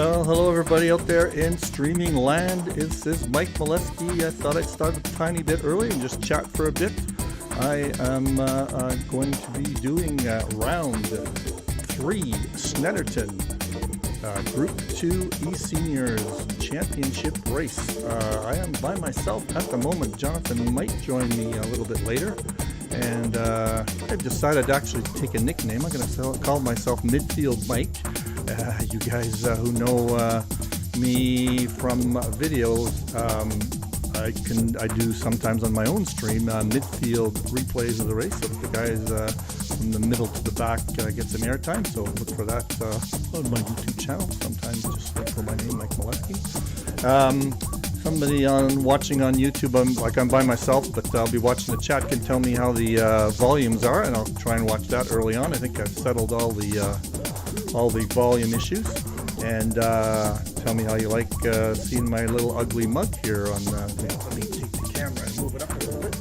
Well, hello everybody out there in streaming land. This is Mike Molesky. I thought I'd start a tiny bit early and just chat for a bit. I am going to be doing round 3 Snetterton Group 2 eSeniors Championship race. I am by myself at the moment. Jonathan might join me a little bit later. And I've decided to actually take a nickname. I'm going to call myself Midfield Mike. You guys who know me from videos, I do sometimes on my own stream midfield replays of the race. So if the guys from the middle to the back get some airtime, so look for that on my YouTube channel. Sometimes just look for my name, Mike Molesky. Somebody watching on YouTube, I'm by myself, but I'll be watching the chat, can tell me how the volumes are, and I'll try and watch that early on. I think I've settled all the volume issues, and tell me how you like seeing my little ugly mug here on let me take the camera and move it up a little bit.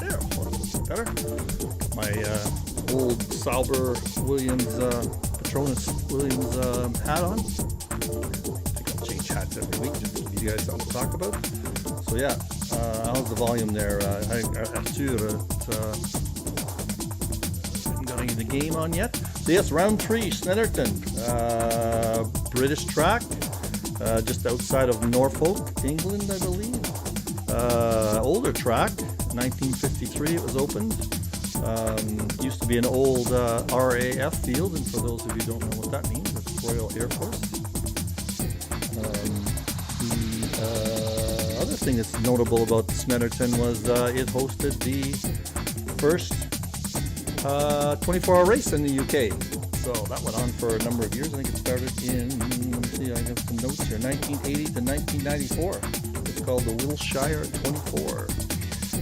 There, a little better. My old Sauber Williams Patronus Williams hat on. Hats every week just to give you guys something to talk about. So yeah, how's the volume there? I haven't got any of the game on yet. So yes, round 3 Snetterton, British track, just outside of Norfolk, England, I believe. Older track, 1953 it was opened. Used to be an old RAF field, and for those of you who don't know what that means, it's Royal Air Force. The other thing that's notable about Snetterton was it hosted the first 24-hour race in the UK. So that went on for a number of years. I think it started in, let me see, I got some notes here, 1980 to 1994. It's called the Wiltshire 24.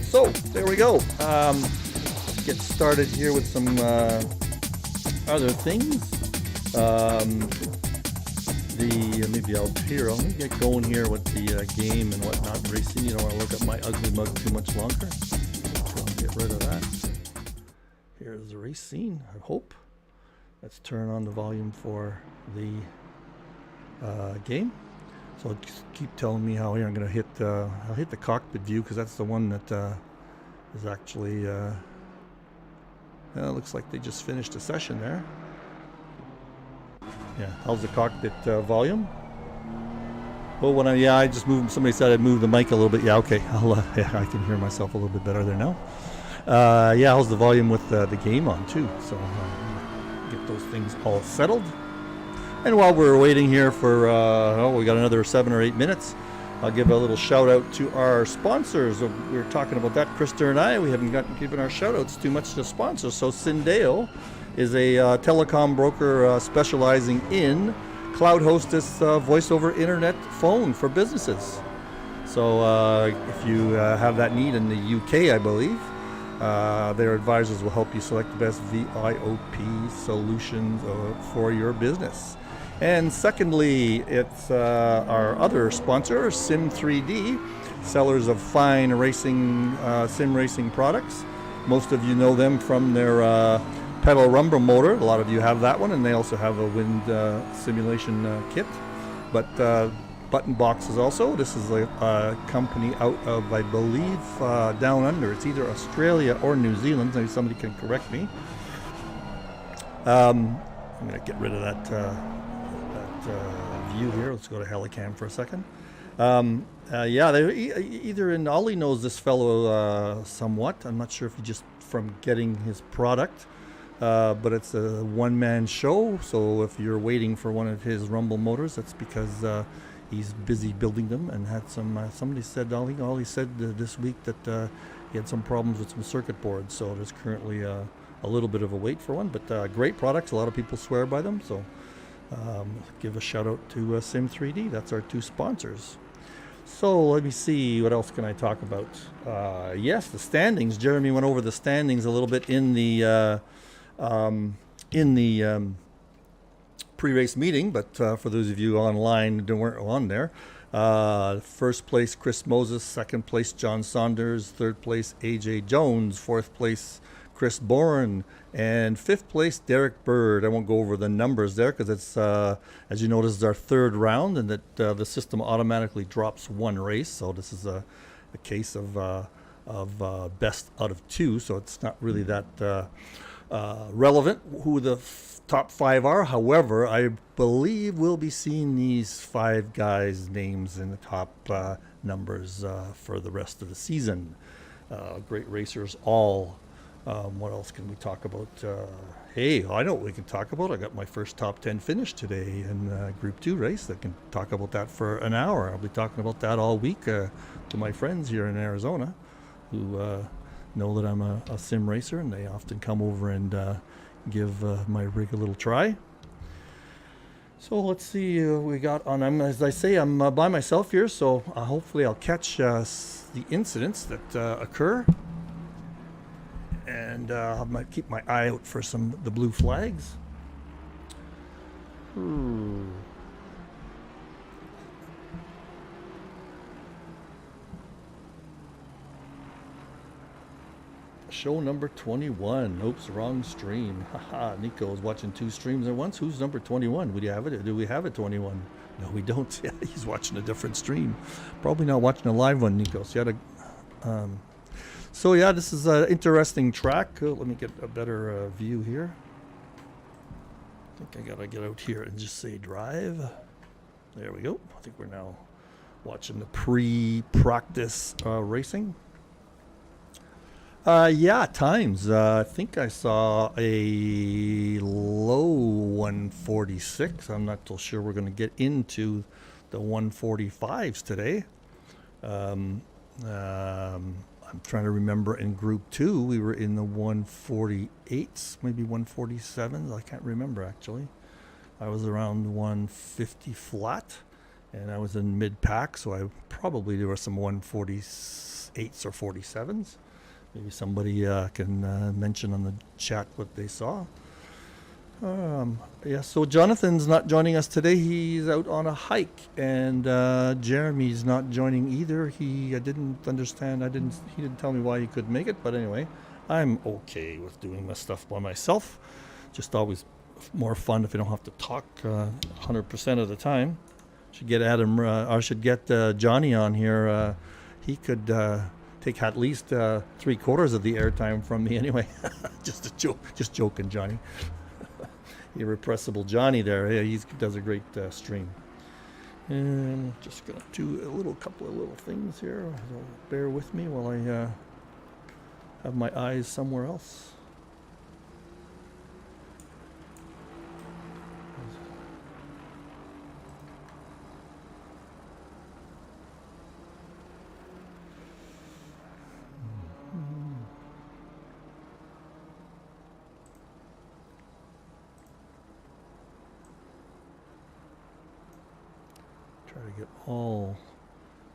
So there we go. Let's get started here with some other things. Maybe I'll let me get going here with the game and whatnot racing. You don't want to look at my ugly mug too much longer. So I'll get rid of that. Here's the race scene, I hope. Let's turn on the volume for the game. So just keep telling me how here I'm going to hit. I'll hit the cockpit view because that's the one that is actually. It looks like they just finished a session there. Yeah, how's the cockpit volume? Oh, I just moved. Somebody said I'd move the mic a little bit. Yeah, okay. Yeah, I can hear myself a little bit better there now. Yeah, how's the volume with the game on too? So get those things all settled. And while we're waiting here for, we got another 7 or 8 minutes. I'll give a little shout out to our sponsors. We were talking about that, Krista and I. We haven't given our shout outs too much to sponsors. So Syndeo is a telecom broker specializing in cloud hostess voice over internet phone for businesses. So if you have that need in the UK, I believe, their advisors will help you select the best VoIP solutions for your business. And secondly, it's our other sponsor, Sim3D, sellers of fine racing, sim racing products. Most of you know them from their pedal rumble motor. A lot of you have that one, and they also have a wind simulation kit. But button boxes also. This is a company out of, I believe, down under. It's either Australia or New Zealand. Maybe somebody can correct me. I'm going to get rid of that view here. Let's go to Helicam for a second. Yeah, they're either in. Ollie knows this fellow somewhat. I'm not sure if he just from getting his product. But it's a one-man show, so if you're waiting for one of his rumble motors, that's because he's busy building them and had some. Somebody said, Ollie said this week that he had some problems with some circuit boards, so there's currently a little bit of a wait for one. But great products, a lot of people swear by them, so give a shout out to Sim3D. That's our 2 sponsors. So let me see, what else can I talk about? Yes, the standings. Jeremy went over the standings a little bit in the pre-race meeting, but for those of you online who weren't on there, first place Chris Moses, second place John Saunders, third place AJ Jones, fourth place Chris Bourne, and 5th place, Derek Bird. I won't go over the numbers there because it's, as you notice, it's our 3rd round, and that the system automatically drops 1 race. So this is a case of best out of 2. So it's not really that relevant who the top 5 are. However, I believe we'll be seeing these 5 guys' names in the top numbers for the rest of the season. Great racers all. What else can we talk about? Hey, I know what we can talk about. I got my first top 10 finish today in Group 2 race. I can talk about that for an hour. I'll be talking about that all week to my friends here in Arizona who know that I'm a sim racer, and they often come over and give my rig a little try. So let's see what we got on. As I say, I'm by myself here, so hopefully I'll catch the incidents that occur. And I might keep my eye out for the blue flags. Show number 21. Oops, wrong stream. Haha, Nico is watching 2 streams at once. Who's number 21? Do we have a 21? No, we don't. Yeah, he's watching a different stream. Probably not watching a live one, Nico. So you had to. So yeah, this is an interesting track. Let me get a better view here. I think I gotta get out here and just say drive. There we go. I think we're now watching the pre-practice racing. Yeah, times. I think I saw a low 146. I'm not so sure we're going to get into the 145s today. I'm trying to remember in Group 2, we were in the 148s, maybe 147s. I can't remember, actually. I was around 150 flat, and I was in mid-pack, so there were some 148s or 47s. Maybe somebody can mention on the chat what they saw. Yeah, so Jonathan's not joining us today. He's out on a hike, and Jeremy's not joining either. I didn't understand. He didn't tell me why he couldn't make it, but anyway, I'm okay with doing my stuff by myself. Just always more fun if you don't have to talk 100% of the time. Should get Johnny on here. He could take at least 3/4 of the airtime from me anyway. Just a joke. Just joking, Johnny. Irrepressible Johnny there. Yeah, he does a great stream. And just gonna do a couple of little things here. So bear with me while I have my eyes somewhere else. Try to get all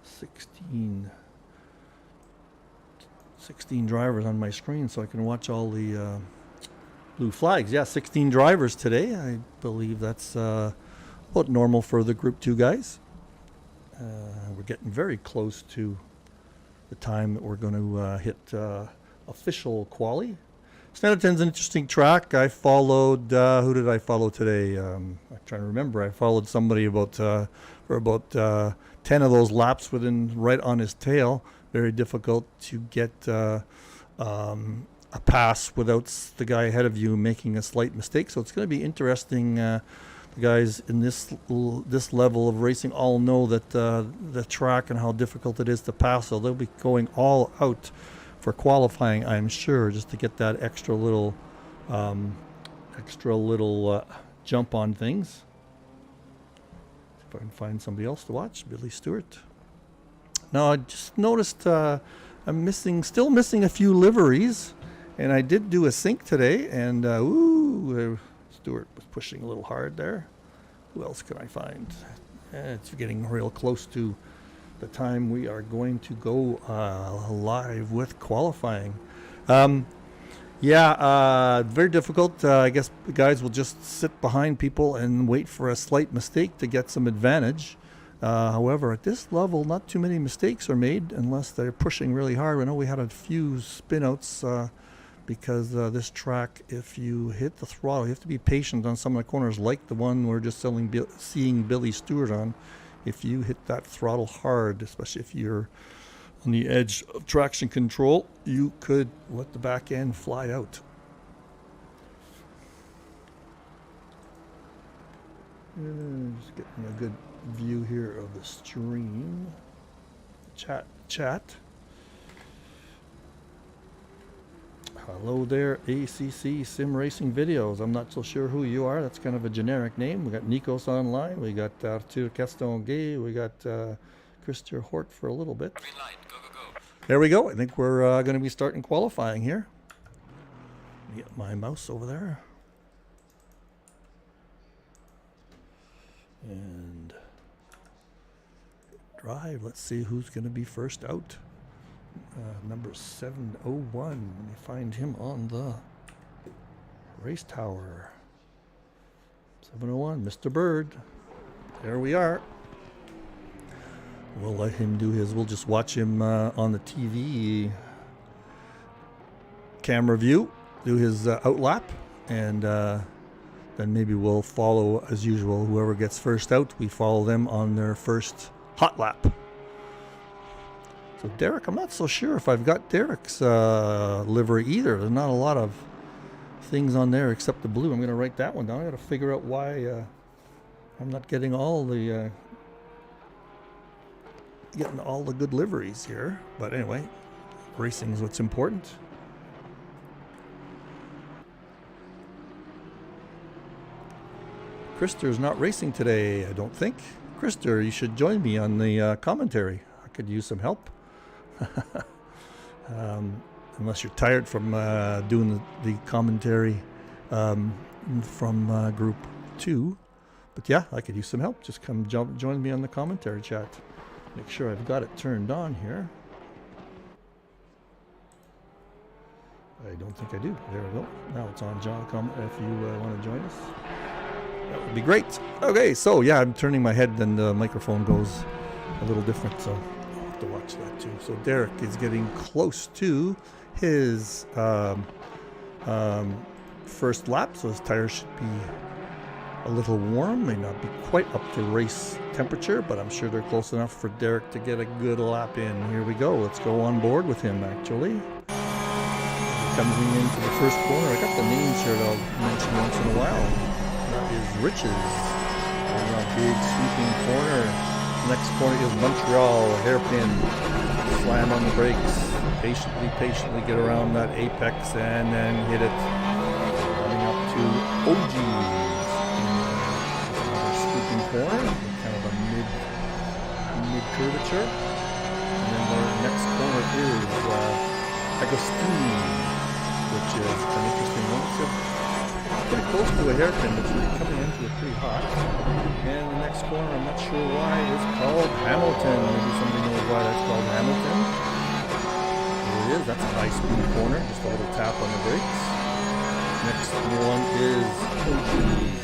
16 drivers on my screen so I can watch all the blue flags. Yeah, 16 drivers today. I believe that's about normal for the Group 2 guys. We're getting very close to the time that we're going to hit official quali. Snetterton's an interesting track. I followed, who did I follow today? I'm trying to remember. I followed somebody for about 10 of those laps right on his tail. Very difficult to get a pass without the guy ahead of you making a slight mistake. So it's going to be interesting. The guys in this level of racing all know that the track and how difficult it is to pass. So they'll be going all out for qualifying, I'm sure, just to get that extra little jump on things. If I can find somebody else to watch, Billy Stewart. Now I just noticed I'm still missing a few liveries, and I did do a sync today, and Stewart was pushing a little hard there. Who else can I find? It's getting real close to the time we are going to go live with qualifying. Very difficult. I guess the guys will just sit behind people and wait for a slight mistake to get some advantage. However, at this level, not too many mistakes are made unless they're pushing really hard. I know we had a few spinouts because this track, if you hit the throttle, you have to be patient on some of the corners, like the one we're just seeing Billy Stewart on. If you hit that throttle hard, especially if you're on the edge of traction control, you could let the back end fly out. Just getting a good view here of the stream. Chat. Hello there, ACC Sim Racing Videos. I'm not so sure who you are. That's kind of a generic name. We got Nikos online. We got Arthur Castonguay. We got Christer Hort for a little bit. Green light. Go, go, go. There we go. I think we're going to be starting qualifying here. Get my mouse over there. And drive. Let's see who's going to be first out. Number 701. Let me find him on the race tower. 701, Mr. Bird. There we are. We'll let him do his. We'll just watch him on the TV camera view, do his outlap, and then maybe we'll follow as usual. Whoever gets first out, we follow them on their first hot lap. So Derek, I'm not so sure if I've got Derek's livery either. There's not a lot of things on there except the blue. I'm going to write that one down. I got to figure out why I'm not getting all the good liveries here. But anyway, racing is what's important. Christer's not racing today, I don't think. Christer, you should join me on the commentary. I could use some help. Unless you're tired from doing the commentary from group 2. But yeah, I could use some help. Just come join me on the commentary chat. Make sure I've got it turned on here. I don't think I do. There we go. Now it's on, John. Come if you want to join us. That would be great. Okay, so yeah, I'm turning my head and the microphone goes a little different, so I'll have to watch that too. So Derek is getting close to his first lap, so his tires should be a little warm. May not be quite up to race temperature, but I'm sure they're close enough for Derek to get a good lap in. Here we go. Let's go on board with him, actually. Coming into the first corner. I got the names here that I'll mention once in a while. That is Riches. And a big sweeping corner. Next corner is Montreal, hairpin. Slam on the brakes. Patiently get around that apex and then hit it. Coming up to OG's. Another sweeping corner. Kind of a mid curvature. And then the next corner is Agostini, which is an interesting one. It's pretty close to a hairpin, but it's coming into it pretty hot. And the next corner, I'm not sure why, is called Hamilton. Maybe somebody knows why that's called Hamilton. There it is. That's a high speed corner. Just a little tap on the brakes. Next one is OG's,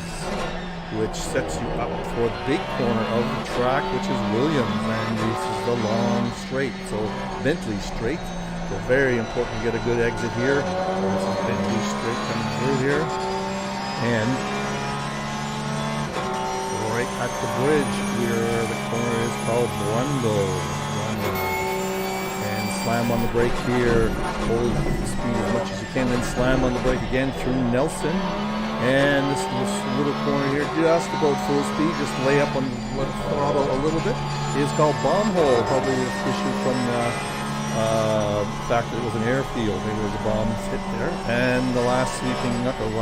which sets you up for the big corner of the track, which is Williams. And this is the long straight, so Bentley straight. So very important to get a good exit here. This is Bentley straight coming through here. And right at the bridge here, the corner is called Brundle. And slam on the brake here. Hold the speed as much as you can. Then slam on the brake again through Nelson. And this little corner here, just to go full speed, just lay up on the throttle a little bit, is called Bomb Hole. Probably an issue from the fact that it was an airfield. Maybe there was a bomb hit there. And the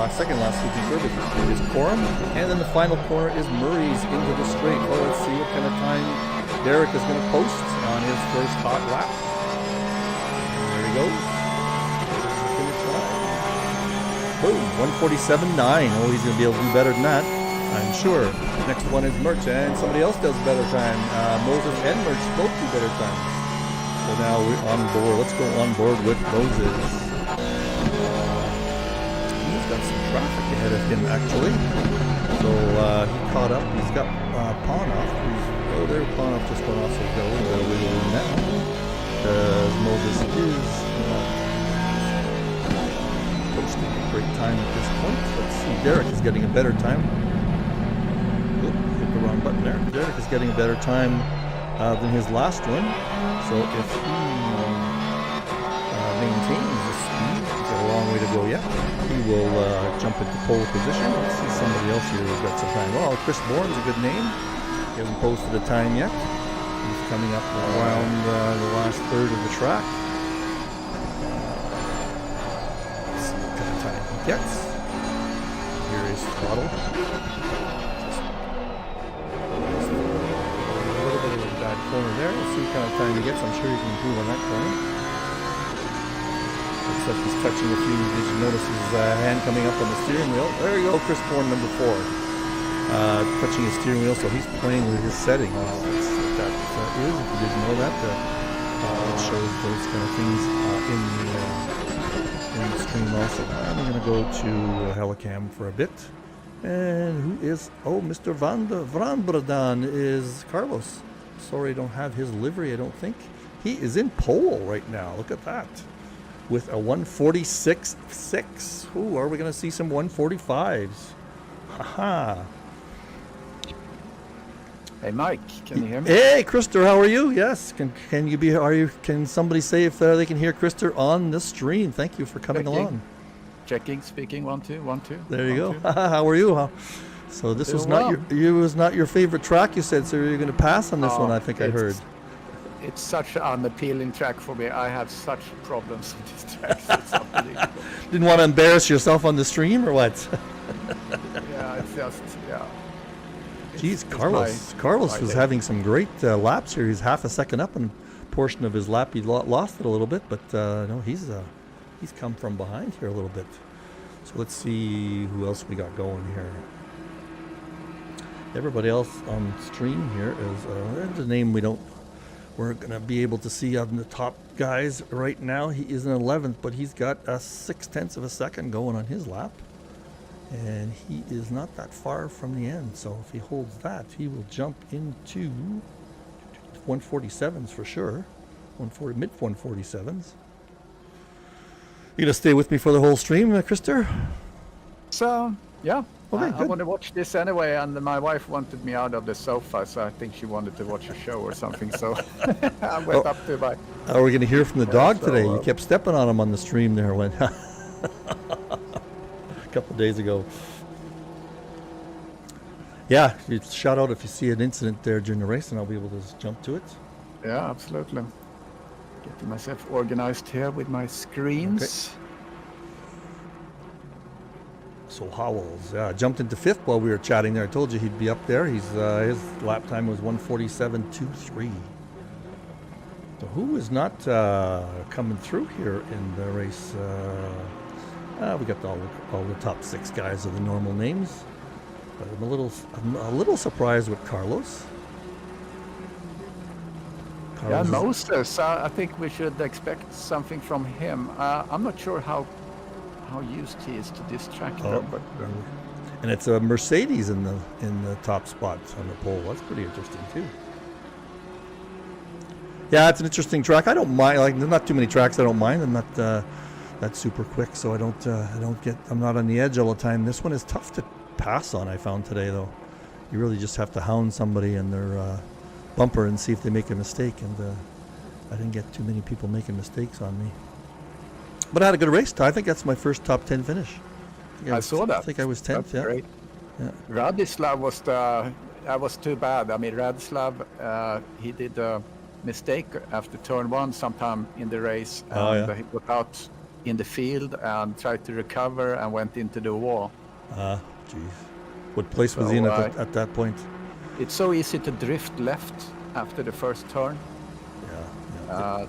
second last sweeping curve is Coram. And then the final corner is Murray's into the straight. Well, let's see what kind of time Derek is going to post on his first hot lap. And there he goes. Finish line. Boom, 1:47.9. Oh, he's going to be able to do better than that, I'm sure. Next one is Merch, and somebody else does better time. Moses and Merch both do better time. So now we're on board. Let's go on board with Moses. He's got some traffic ahead of him, actually. So he caught up. He's got Panoff. There, Panoff just went off. So he's got a little bit of wiggle room now. Because Moses is posting a great time at this point. Let's see, Derek is getting a better time. Oop, hit the wrong button there. Derek is getting a better time than his last one. So if he maintains the speed, he's got a long way to go yet. He will jump into pole position. Let's see somebody else here who's got some time. Well, Chris Bourne's a good name. He hasn't posted a time yet. He's coming up around the last third of the track. Let's see what kind of time he gets. Here is throttle. A little bit of a bad corner there. Let's see what kind of time he gets. I'm sure he can improve on that corner. Looks like he's touching a few. Did you notice his hand coming up on the steering wheel? There you go, Chris Bourne, number 4. Touching his steering wheel, so he's playing with his settings. That's what that is. If you didn't know that, it shows those kind of things in the stream also. I'm going to go to Helicam for a bit. And who is... Oh, Mr. Van Bradan is Carlos. Sorry, I don't have his livery, I don't think. He is in pole right now. Look at that. With a 146.6. Ooh, are we going to see some 145s? Haha. Hey Mike, can you hear me? Hey Krister, how are you? Yes. Can you be? Are you? Can somebody say if they can hear Krister on the stream? Thank you for coming along. Checking, speaking. 1 2 1 2. There you go. How are you? So this was not your favorite track, you said. So you're going to pass on this one? I think I heard. It's such an unappealing track for me. I have such problems with this track. It's unbelievable. Didn't want to embarrass yourself on the stream or what? Yeah, it's just Geez, Carlos was having some great laps here. He's half a second up, and a portion of his lap he lost it a little bit, but no, he's come from behind here a little bit. So let's see who else we got going here. Everybody else on stream here is a name we're gonna be able to see on the top guys right now. He is in 11th, but he's got a 0.6 of a second going on his lap. And he is not that far from the end, so if he holds that, he will jump into 147s for sure. Mid 147s. You gonna stay with me for the whole stream, Krister? So yeah, okay, I want to watch this anyway, and my wife wanted me out of the sofa, so I think she wanted to watch a show or something. So I went up to my. Are we gonna hear from the dog today? You kept stepping on him on the stream there, when. Couple days ago. Yeah, you shout out if you see an incident there during the race, and I'll be able to just jump to it. Yeah, absolutely. Getting myself organized here with my screens. Okay. So Howells jumped into 5th while we were chatting there. I told you he'd be up there. He's his lap time was 147.23. So who is not coming through here in the race? We got all the top 6 guys of the normal names, but I'm a little surprised with Carlos. Yeah, Moses. I think we should expect something from him. I'm not sure how used he is to this track, but and it's a Mercedes in the top spot on the pole. That's pretty interesting too. Yeah, it's an interesting track. I don't mind. Like, there's not too many tracks I don't mind. I'm not. That's super quick, so I'm not on the edge all the time. This one is tough to pass on, I found today, though. You really just have to hound somebody in their bumper and see if they make a mistake, and I didn't get too many people making mistakes on me. But I had a good race. I think that's my first top 10 finish. I saw that. I think I was 10th, that's great. Yeah. Radislav was too bad. I mean, Radislav, he did a mistake after turn 1 sometime in the race, and he got out in the field and tried to recover and went into the wall. Jeez. What place was he in at that point? It's so easy to drift left after the first turn. Yeah.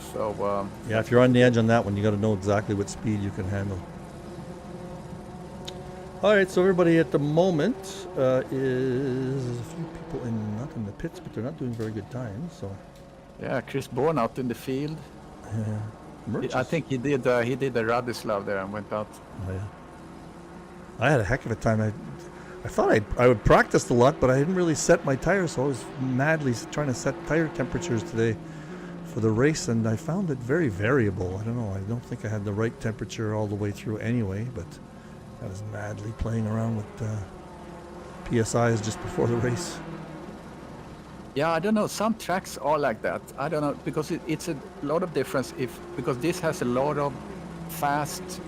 Yeah, if you're on the edge on that one, you got to know exactly what speed you can handle. All right, so everybody at the moment is a few people not in the pits, but they're not doing very good times. So. Yeah, Chris Bourne out in the field. Yeah. I think he did a Radislav there and went out. Oh, yeah. I had a heck of a time. I thought I would practice a lot, but I didn't really set my tires, so I was madly trying to set tire temperatures today for the race, and I found it very variable. I don't know. I don't think I had the right temperature all the way through anyway, but I was madly playing around with PSIs just before the race. Yeah, I don't know. Some tracks are like that. I don't know, because it's a lot of difference because this has a lot of fast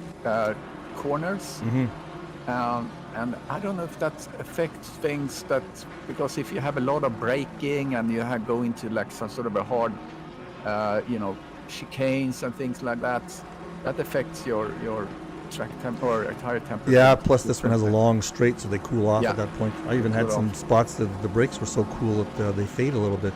corners. And I don't know if that affects things because if you have a lot of braking and you go into like some sort of a hard, chicanes and things like that, that affects your track temp or tire temperature. Yeah, plus this one has a long straight, so they cool off at that point. I even had some off. spots that the brakes were so cool that they fade a little bit.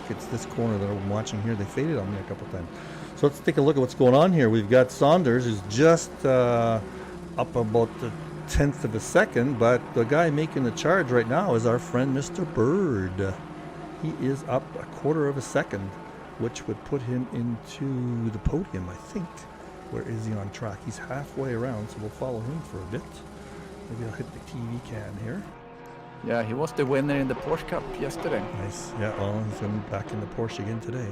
It's this corner that I'm watching here. They faded on me a couple times. So let's take a look at what's going on here. We've got Saunders, who's just up about the 10th of a second, but the guy making the charge right now is our friend Mr. Bird. He is up a quarter of a second, which would put him into the podium, I think. Where is he on track? He's halfway around, so we'll follow him for a bit. Maybe I'll hit the TV can here. Yeah, he was the winner in the Porsche Cup yesterday. Nice. Yeah, well, he's going to be back in the Porsche again today.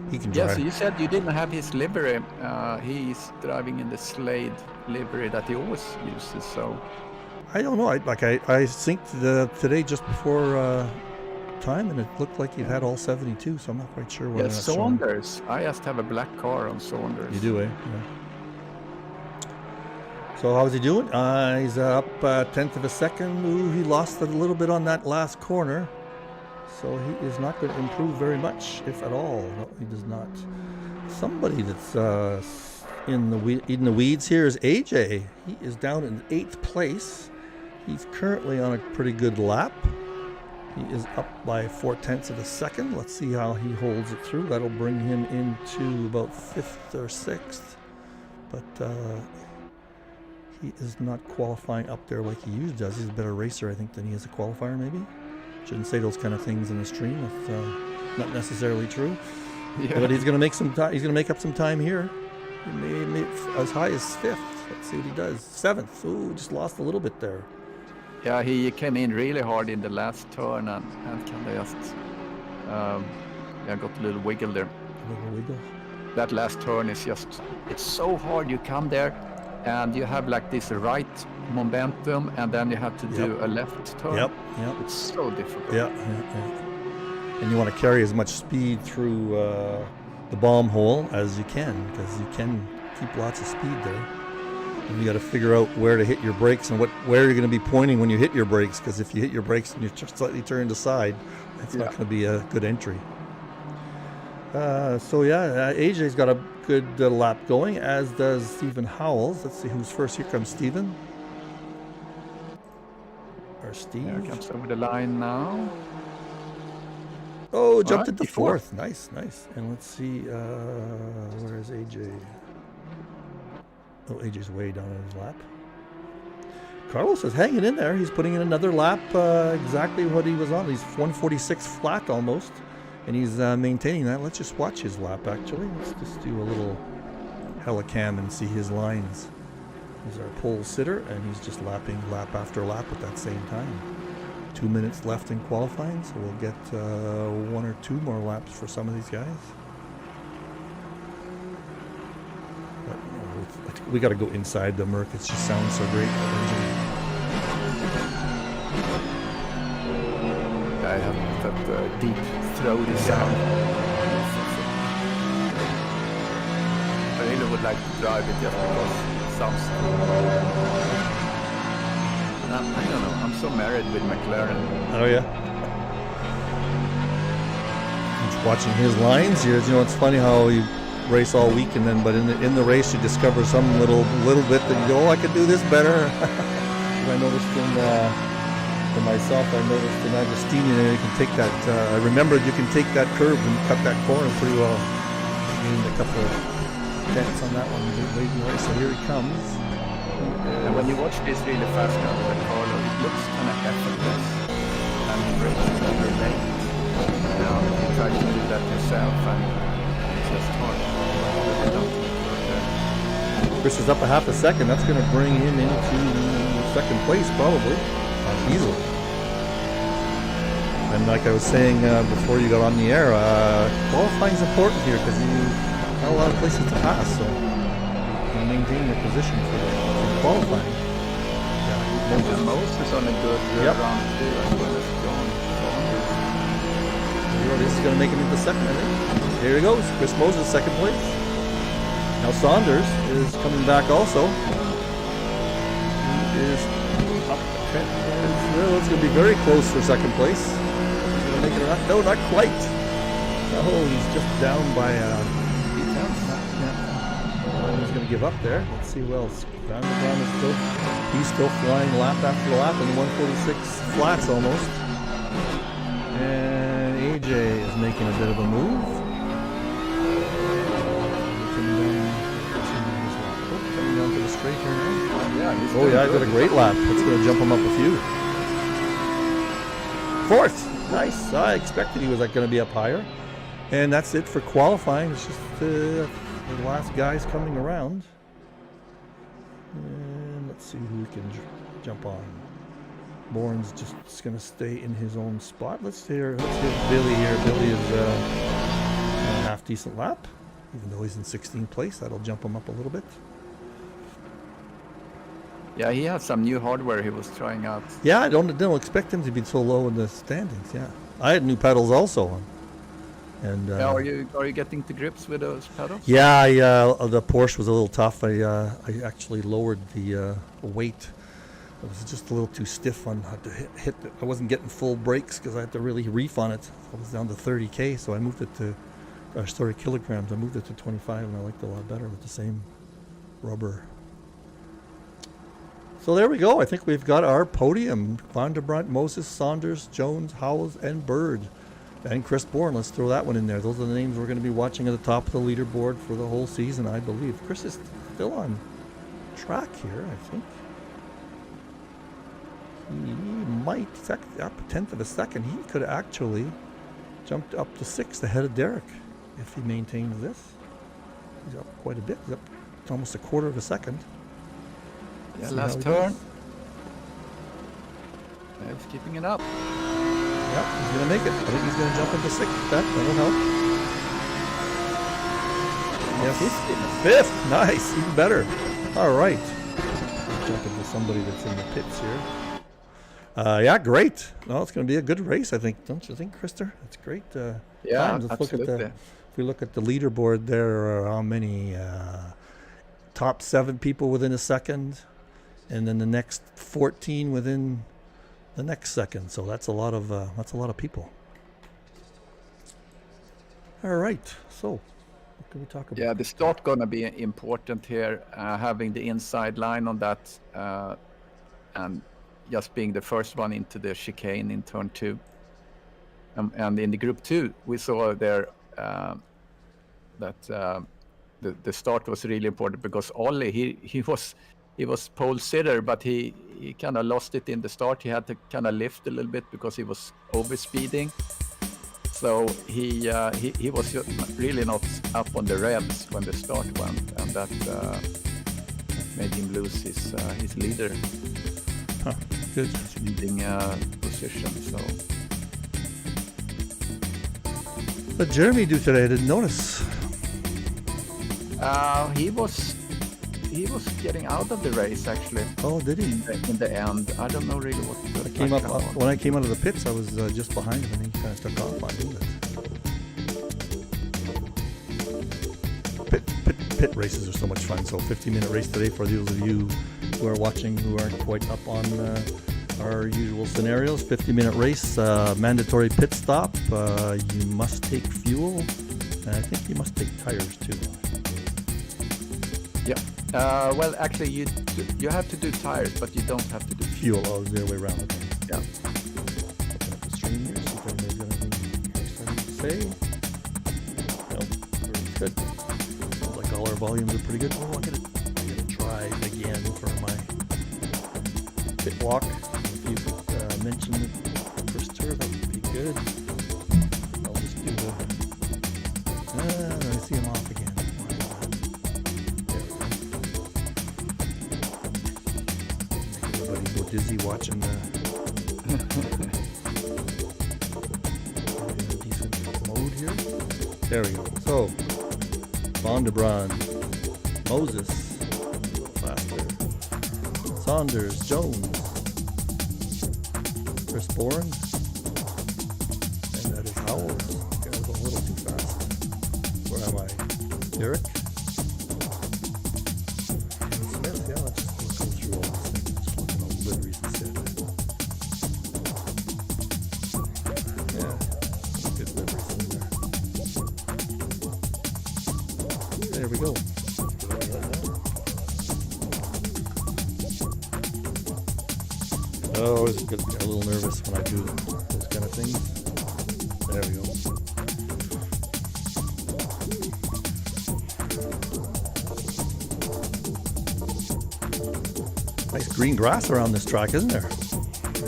He can drive. Yeah, so you said you didn't have his livery. He's driving in the Slade livery that he always uses, so... I don't know. I synced today just before time, and it looked like he had all 72, so I'm not quite sure what. Yeah, Saunders. I just have a black car on Saunders. You do, eh? Yeah. So how's he doing? He's up a tenth of a second. Ooh, he lost a little bit on that last corner, so he is not going to improve very much, if at all. No, he does not. Somebody that's in the weeds here is AJ. He is down in 8th place. He's currently on a pretty good lap. He is up by 0.4 of a second. Let's see how he holds it through. That'll bring him into about 5th or 6th. But he is not qualifying up there like he usually does. He's a better racer, I think, than he is a qualifier, maybe. Shouldn't say those kind of things in a stream. That's not necessarily true. Yeah. But he's going to make some time. He's going to make up some time here. He may as high as 5th. Let's see what he does. 7th. Ooh, just lost a little bit there. Yeah, he came in really hard in the last turn and kind of just got a little wiggle there. A little wiggle. That last turn is it's so hard. You come there and you have like this right momentum and then you have to do a left turn. Yep. It's so difficult. Yeah. And you want to carry as much speed through the bomb hole as you can, because you can keep lots of speed there. And you got to figure out where to hit your brakes and where you're going to be pointing when you hit your brakes, because if you hit your brakes and you slightly turn aside, that's not going to be a good entry. AJ's got a good lap going, as does Stephen Howells. Let's see who's first. Here comes Stephen. Or Steve. Here comes over the line now. Oh, jumped into 4th. Nice. And let's see, where is AJ? Oh, AJ's way down on his lap. Carlos is hanging in there. He's putting in another lap, exactly what he was on. He's 146 flat almost, and he's maintaining that. Let's just watch his lap, actually. Let's just do a little helicam and see his lines. He's our pole sitter, and he's just lapping lap after lap at that same time. 2 minutes left in qualifying, so we'll get 1 or 2 more laps for some of these guys. But, we got to go inside the Merc. It just sounds so great. I have that deep throaty sound. I really would like to drive it just because it sounds cool. I don't know. I'm so married with McLaren. Oh yeah. Just watching his lines here. You know, it's funny how you race all week, and then but in the race you discover some little bit that you go, oh, I could do this better. I noticed for myself, I noticed in Agostini there you can take that. I remembered you can take that curve and cut that corner pretty well. I made a couple of dents on that one late in the race. So here he comes. And when you watch this really fast now with the car, it looks kind of effortless. And he brakes very late. Now you try to do that yourself, and it's just hard. Chris is up a half a second. That's going to bring him into 2nd place, probably. Easily. And like I was saying before you got on the air, qualifying is important here because you got a lot of places to pass, so you maintain your position for qualifying. Yeah, Moses on a good run too, as well as John. This is going to make him into second, I think. Here he goes, Chris Moses, second place. Now Saunders is coming back also. He is up. Well, it's going to be very close for second place. He's going to make it or not? No, not quite. Oh, he's just down by 8 tenths. He's going to give up there. Let's see who else. Van der Brom is he's still flying lap after lap in 146 flats almost. And AJ is making a bit of a move. Coming down to the straight here now. I did a great lap. That's going to jump him up a few. Fourth. Nice. I expected he was going to be up higher. And that's it for qualifying. It's just the last guys coming around. And let's see who we can jump on. Bourne's just going to stay in his own spot. Let's hear Billy here. Billy is a half decent lap, even though he's in 16th place. That'll jump him up a little bit. Yeah, he had some new hardware he was trying out. Yeah, I don't expect him to be so low in the standings. Yeah, I had new pedals also on. And are you getting to grips with those pedals? Yeah, the Porsche was a little tough. I actually lowered the weight. It was just a little too stiff on how to hit. I wasn't getting full brakes because I had to really reef on it. I was down to 30K, so I moved it to, kilograms. I moved it to 25, and I liked it a lot better with the same rubber. So there we go. I think we've got our podium. Van der Brandt, Moses, Saunders, Jones, Howells, and Bird. And Chris Bourne, let's throw that one in there. Those are the names we're going to be watching at the top of the leaderboard for the whole season, I believe. Chris is still on track here, I think. He might, up a tenth of a second, he could have actually jumped up to 6th ahead of Derek if he maintains this. He's up quite a bit. He's up to almost a quarter of a second. Yeah, last turn. He's keeping it up. Yep, he's going to make it. I think he's going to jump into 6th. That'll help. Yes, 5th. Nice, even better. All right. Jump into somebody that's in the pits here. Yeah, great. No, it's going to be a good race, I think. Don't you think, Krister? It's great. Yeah, times. Let's absolutely. if we look at the leaderboard, there are how many top 7 people within a second, and then the next 14 within the next second. So that's a lot of people. All right. So what can we talk about? Yeah, the start gonna be important here. Having the inside line on that, and just being the first one into the chicane in turn 2. And in the group 2, we saw there that the start was really important because Ollie he was pole sitter, but he kind of lost it in the start. He had to kind of lift a little bit because he was over speeding. So he was really not up on the revs when the start went, and that made him lose his leader. Good. His leading position. So. What did Jeremy do today? I didn't notice. He was getting out of the race actually. Oh, did he? In the end, I don't know really what. When I came out of the pits, I was just behind him, and he kind of took off. I knew that. Pit races are so much fun. So 15-minute race today for those of you who are watching who aren't quite up on our usual scenarios. 50-minute race, mandatory pit stop. You must take fuel, and I think you must take tires too. Yeah. Well, actually, you have to do tires, but you don't have to do fuel. Oh, the other way around. Okay. Yeah. Open up the stream here. See if anybody's got anything exciting to say. Nope. Everything's good. Sounds like all our volumes are pretty good. Oh, I'm gonna try again for my pit walk. If you could mention it, Krister, that would be good. I'll just do the. I see him off again. Dizzy watching the There we go. So, Van der Brand, Moses, a little faster. Saunders, Jones, Chris Bourne, and that is Howells. Okay, I was a little too fast. Where am I? Derek? Smith, yeah, let's just go through all these things. Just look at all the liveries instead. Yeah, good liveries in there. There we go. I always get a little nervous when I do those kind of things. There we go. Nice green grass around this track, isn't there?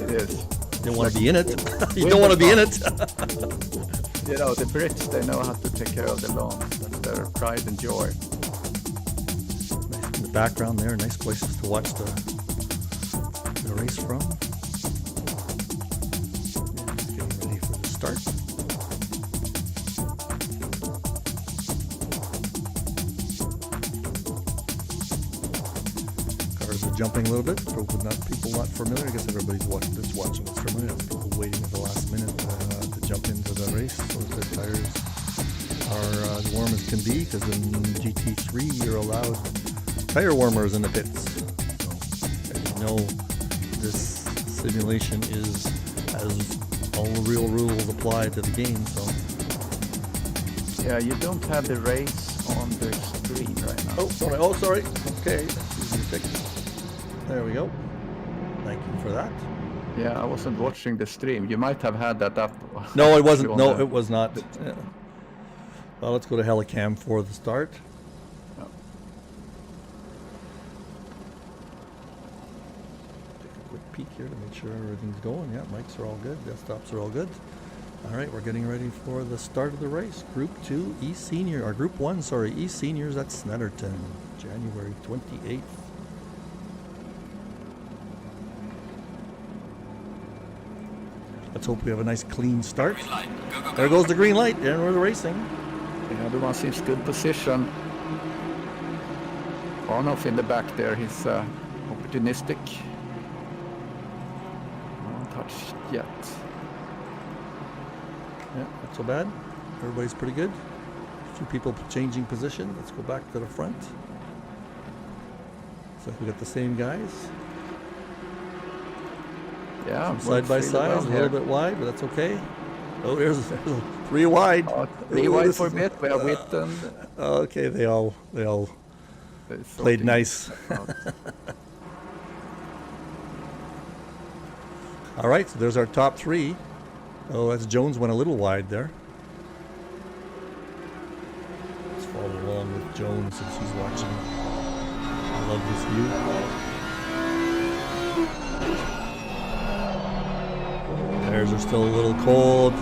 It is. You don't want to be in it. You don't want to be in it. You know, the Brits, they know how to take care of the lawns. That's their pride and joy. Nice in the background there. Nice places to watch the race from. Yeah, just getting ready for the start. Cars are jumping a little bit. For people not familiar, I guess everybody's watching this familiar. People waiting at the last minute to jump into the race so that their tires are as warm as can be, because in GT3 you're allowed tire warmers in the pits. So, as you know, this simulation has all the real rules apply to the game. So Yeah, you don't have the race on the screen right now. oh, sorry. Okay, that's easy to fix. There we go. Thank you for that. Yeah, I wasn't watching the stream. You might have had that up. No, it wasn't. No, it was not. Yeah. Well, let's go to Helicam for the start. Oh. Take a quick peek here to make sure everything's going. Yeah, mics are all good. Desktops are all good. All right, we're getting ready for the start of the race. Group 2 eSenior, or Group 1, sorry, eSeniors at Snetterton, January 28th. Let's hope we have a nice clean start. There goes the green light, and we're racing. The other one seems good position. Arnoff in the back there, he's opportunistic. Not touched yet. Yeah, not so bad. Everybody's pretty good. A few people changing position. Let's go back to the front. Looks like we got the same guys. Yeah, Some side by side, a little bit wide, but that's okay. Oh, there's a 3 wide. 3 wide for a bit. We are with them. Okay, they all played nice. All right, so there's our top 3. Oh, that's Jones went a little wide there. Let's follow along with Jones since he's watching. I love this view. Tires are still a little cold. So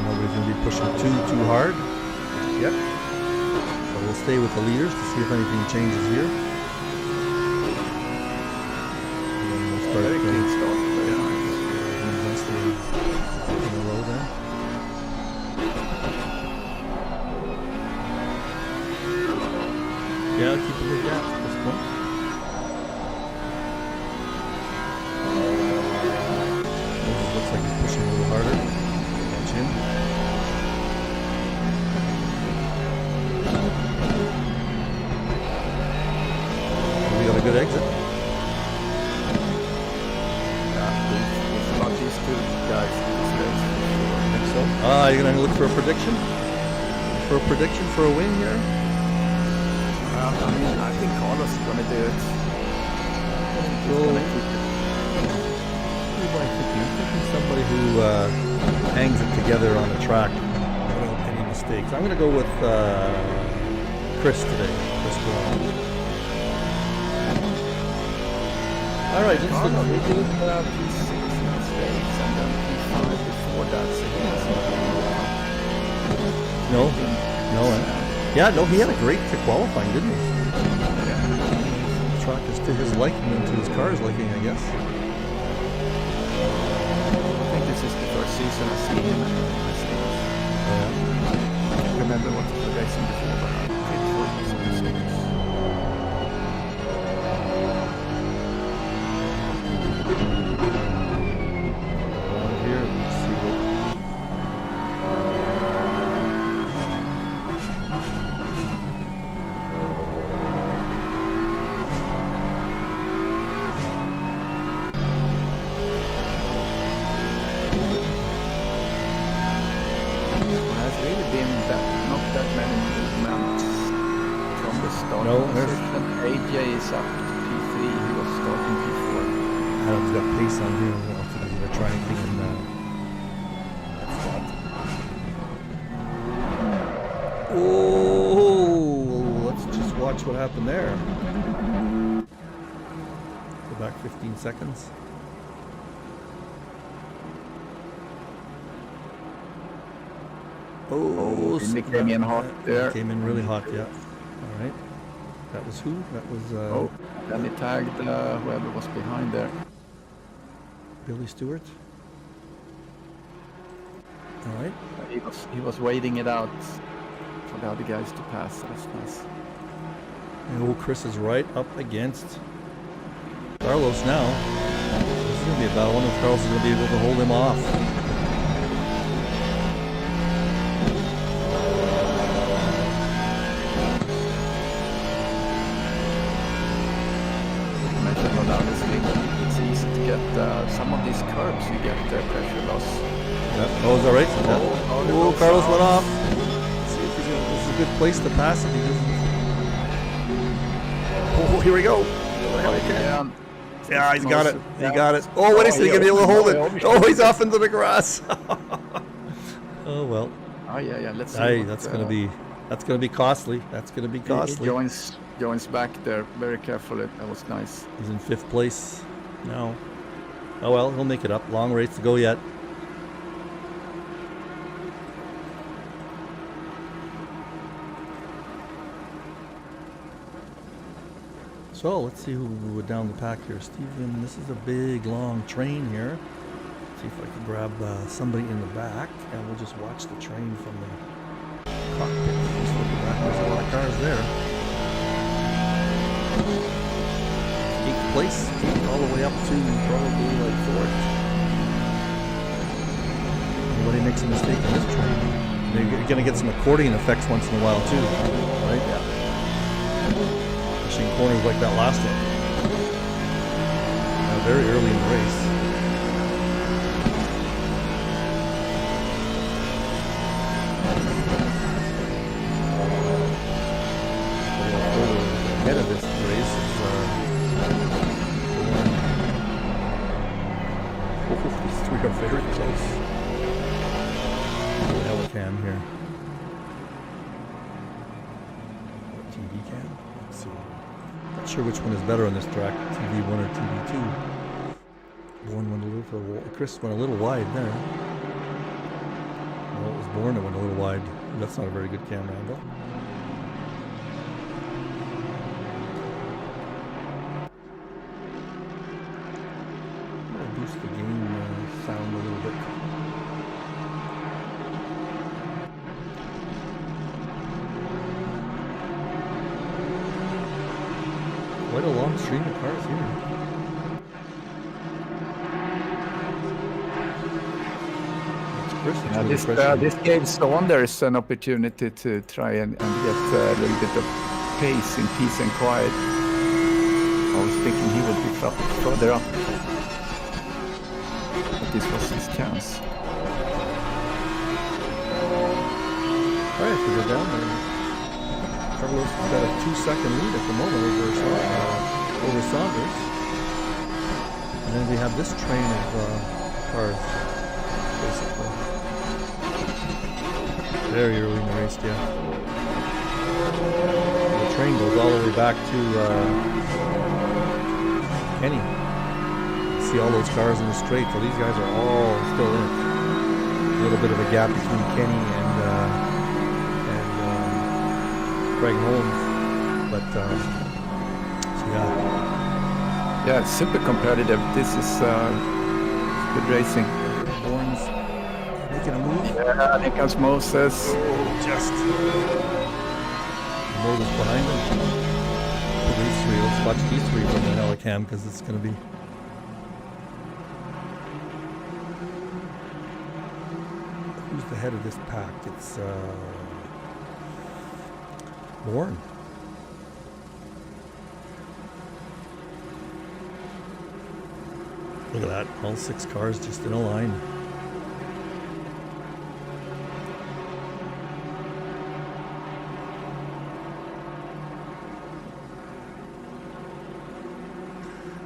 nobody's going to be pushing too hard yet. So we'll stay with the leaders to see if anything changes here. And then we'll start Very clean start. Very nice. in a row there. Yeah, keep a good gap at this point. Looks like he's pushing a little harder. Watch him. We got a good exit. Yeah, it's not these two guys these days. I think so. You're gonna look for a prediction? For a prediction for a win here? I think Carlos is going to do it. He's going to keep it. Who am I thinking? I'm thinking somebody who hangs it together on the track without any mistakes. I'm going to go with Chris today. Chris Brown. All right, just Carlos, he did P6 mistakes and then P5 before that. So he hasn't no. Yeah, no, he had a great qualifying, didn't he? The track is to his liking and to his car's liking, I guess. and I see him and I see him. I can't remember what the racing before, but I'm pretty sure it was on the ESeniors. Here, let's see what. No, AJ is up to P3. He was starting P4. Adam's got pace on here. We'll have to do the try anything in Oh, let's just watch what happened there. Go back 15 seconds. Oh, he came in hot there. Came in really hot, yeah. All right. That was who? That was... then he tagged whoever was behind there. Billy Stewart. All right. He was waiting it out for the other guys to pass. That's nice. And old Chris is right up against Carlos now. This is going to be a battle. I wonder if Carlos is going to be able to hold him off. It's easy to get some of these curves. You get pressure loss. Yep. Oh, is that right? Oh, Carlos went off. Let's see if he's gonna, this is a good place to pass if he doesn't. Oh, here we go. Yeah, he's got it. He got it. Oh, what is he going to be able to hold it? Oh, he's off into the grass. Oh well. Oh yeah. Let's see. Hey, that's going to be costly. That's going to be costly. He joins back there very carefully. That was nice. He's in 5th place now. Oh well, he'll make it up. Long race to go yet. So let's see who would down the pack here. Steven, this is a big long train here. Let's see if I can grab somebody in the back and we'll just watch the train from the cockpit. Just look at that. There's a lot of cars there. 8th place, all the way up to probably like 4th. Anybody makes a mistake on this train, they're going to get some accordion effects once in a while too, right? Yeah. Especially in corners like that last one. Very early in the race. Ahead of this race is these three are very close. Helican here. TV cam? Let's see. Not sure which one is better on this track, TV1 or TV2. Bourne went a little, Chris went a little wide there. Well, it was Bourne that went a little wide. That's not a very good camera angle. Boost the game sound a little bit. Quite a long stream of cars here. This gave Saunders an opportunity to try and get a little bit of pace in peace and quiet. I was thinking he would be further up. This was his chance. Alright, we go down there. Carlos has got a 2-second lead at the moment over Saunders. And then we have this train of cars, basically. Very early in the race, yeah. The train goes all the way back to Kenny. See all those cars in the straight, so these guys are all still in it. A little bit of a gap between Kenny and Craig Holmes, but so yeah, it's super competitive. This is good racing. Bourne's Making a move. Yeah, here comes Moses. Just. Moses behind him. These three. Let's watch these three from the helicam because it's going to be. Who's the head of this pack? It's Warren. Look at that, all 6 cars just in a line.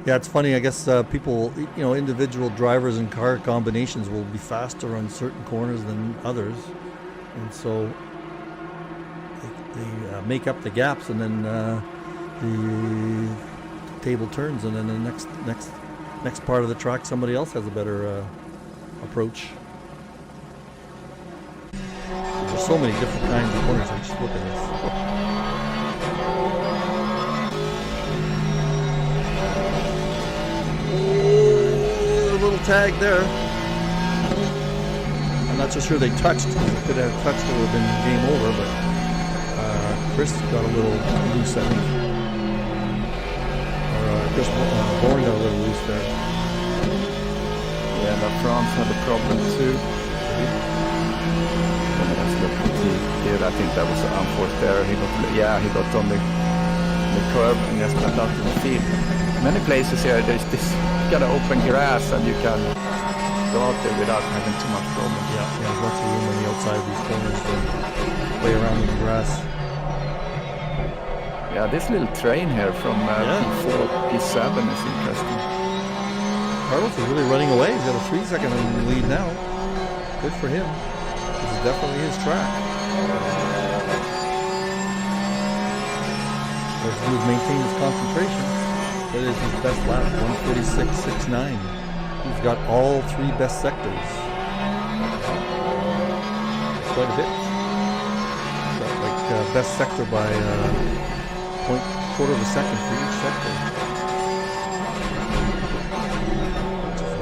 Yeah, it's funny, I guess people, individual drivers and car combinations will be faster on certain corners than others. And so they make up the gaps, and then the table turns, and then the next part of the track somebody else has a better approach. There's so many different kinds of corners. I just look at this. Oh, a little tag there. I'm not so sure they touched. If they could have touched, it would have been game over, but Chris got a little loose, I think. Chris Bourne got a little loose there. Yeah, but France had a problem too. I think that was an unforced error. He got on the curb and just went out to the field. Many places here, there's this kind of open grass, and you can go out there without having too much problem. Yeah, there's lots of room on the outside of these corners to play around in the grass. Yeah, this little train here from P4, P7 is interesting. Carlos is really running away. He's got a 3-second lead now. Good for him. This is definitely his track. Let's do is maintain his concentration. That is his best lap, 146.69. He's got all 3 best sectors. Quite a bit. Got like best sector by quarter of a second for each sector. Which is a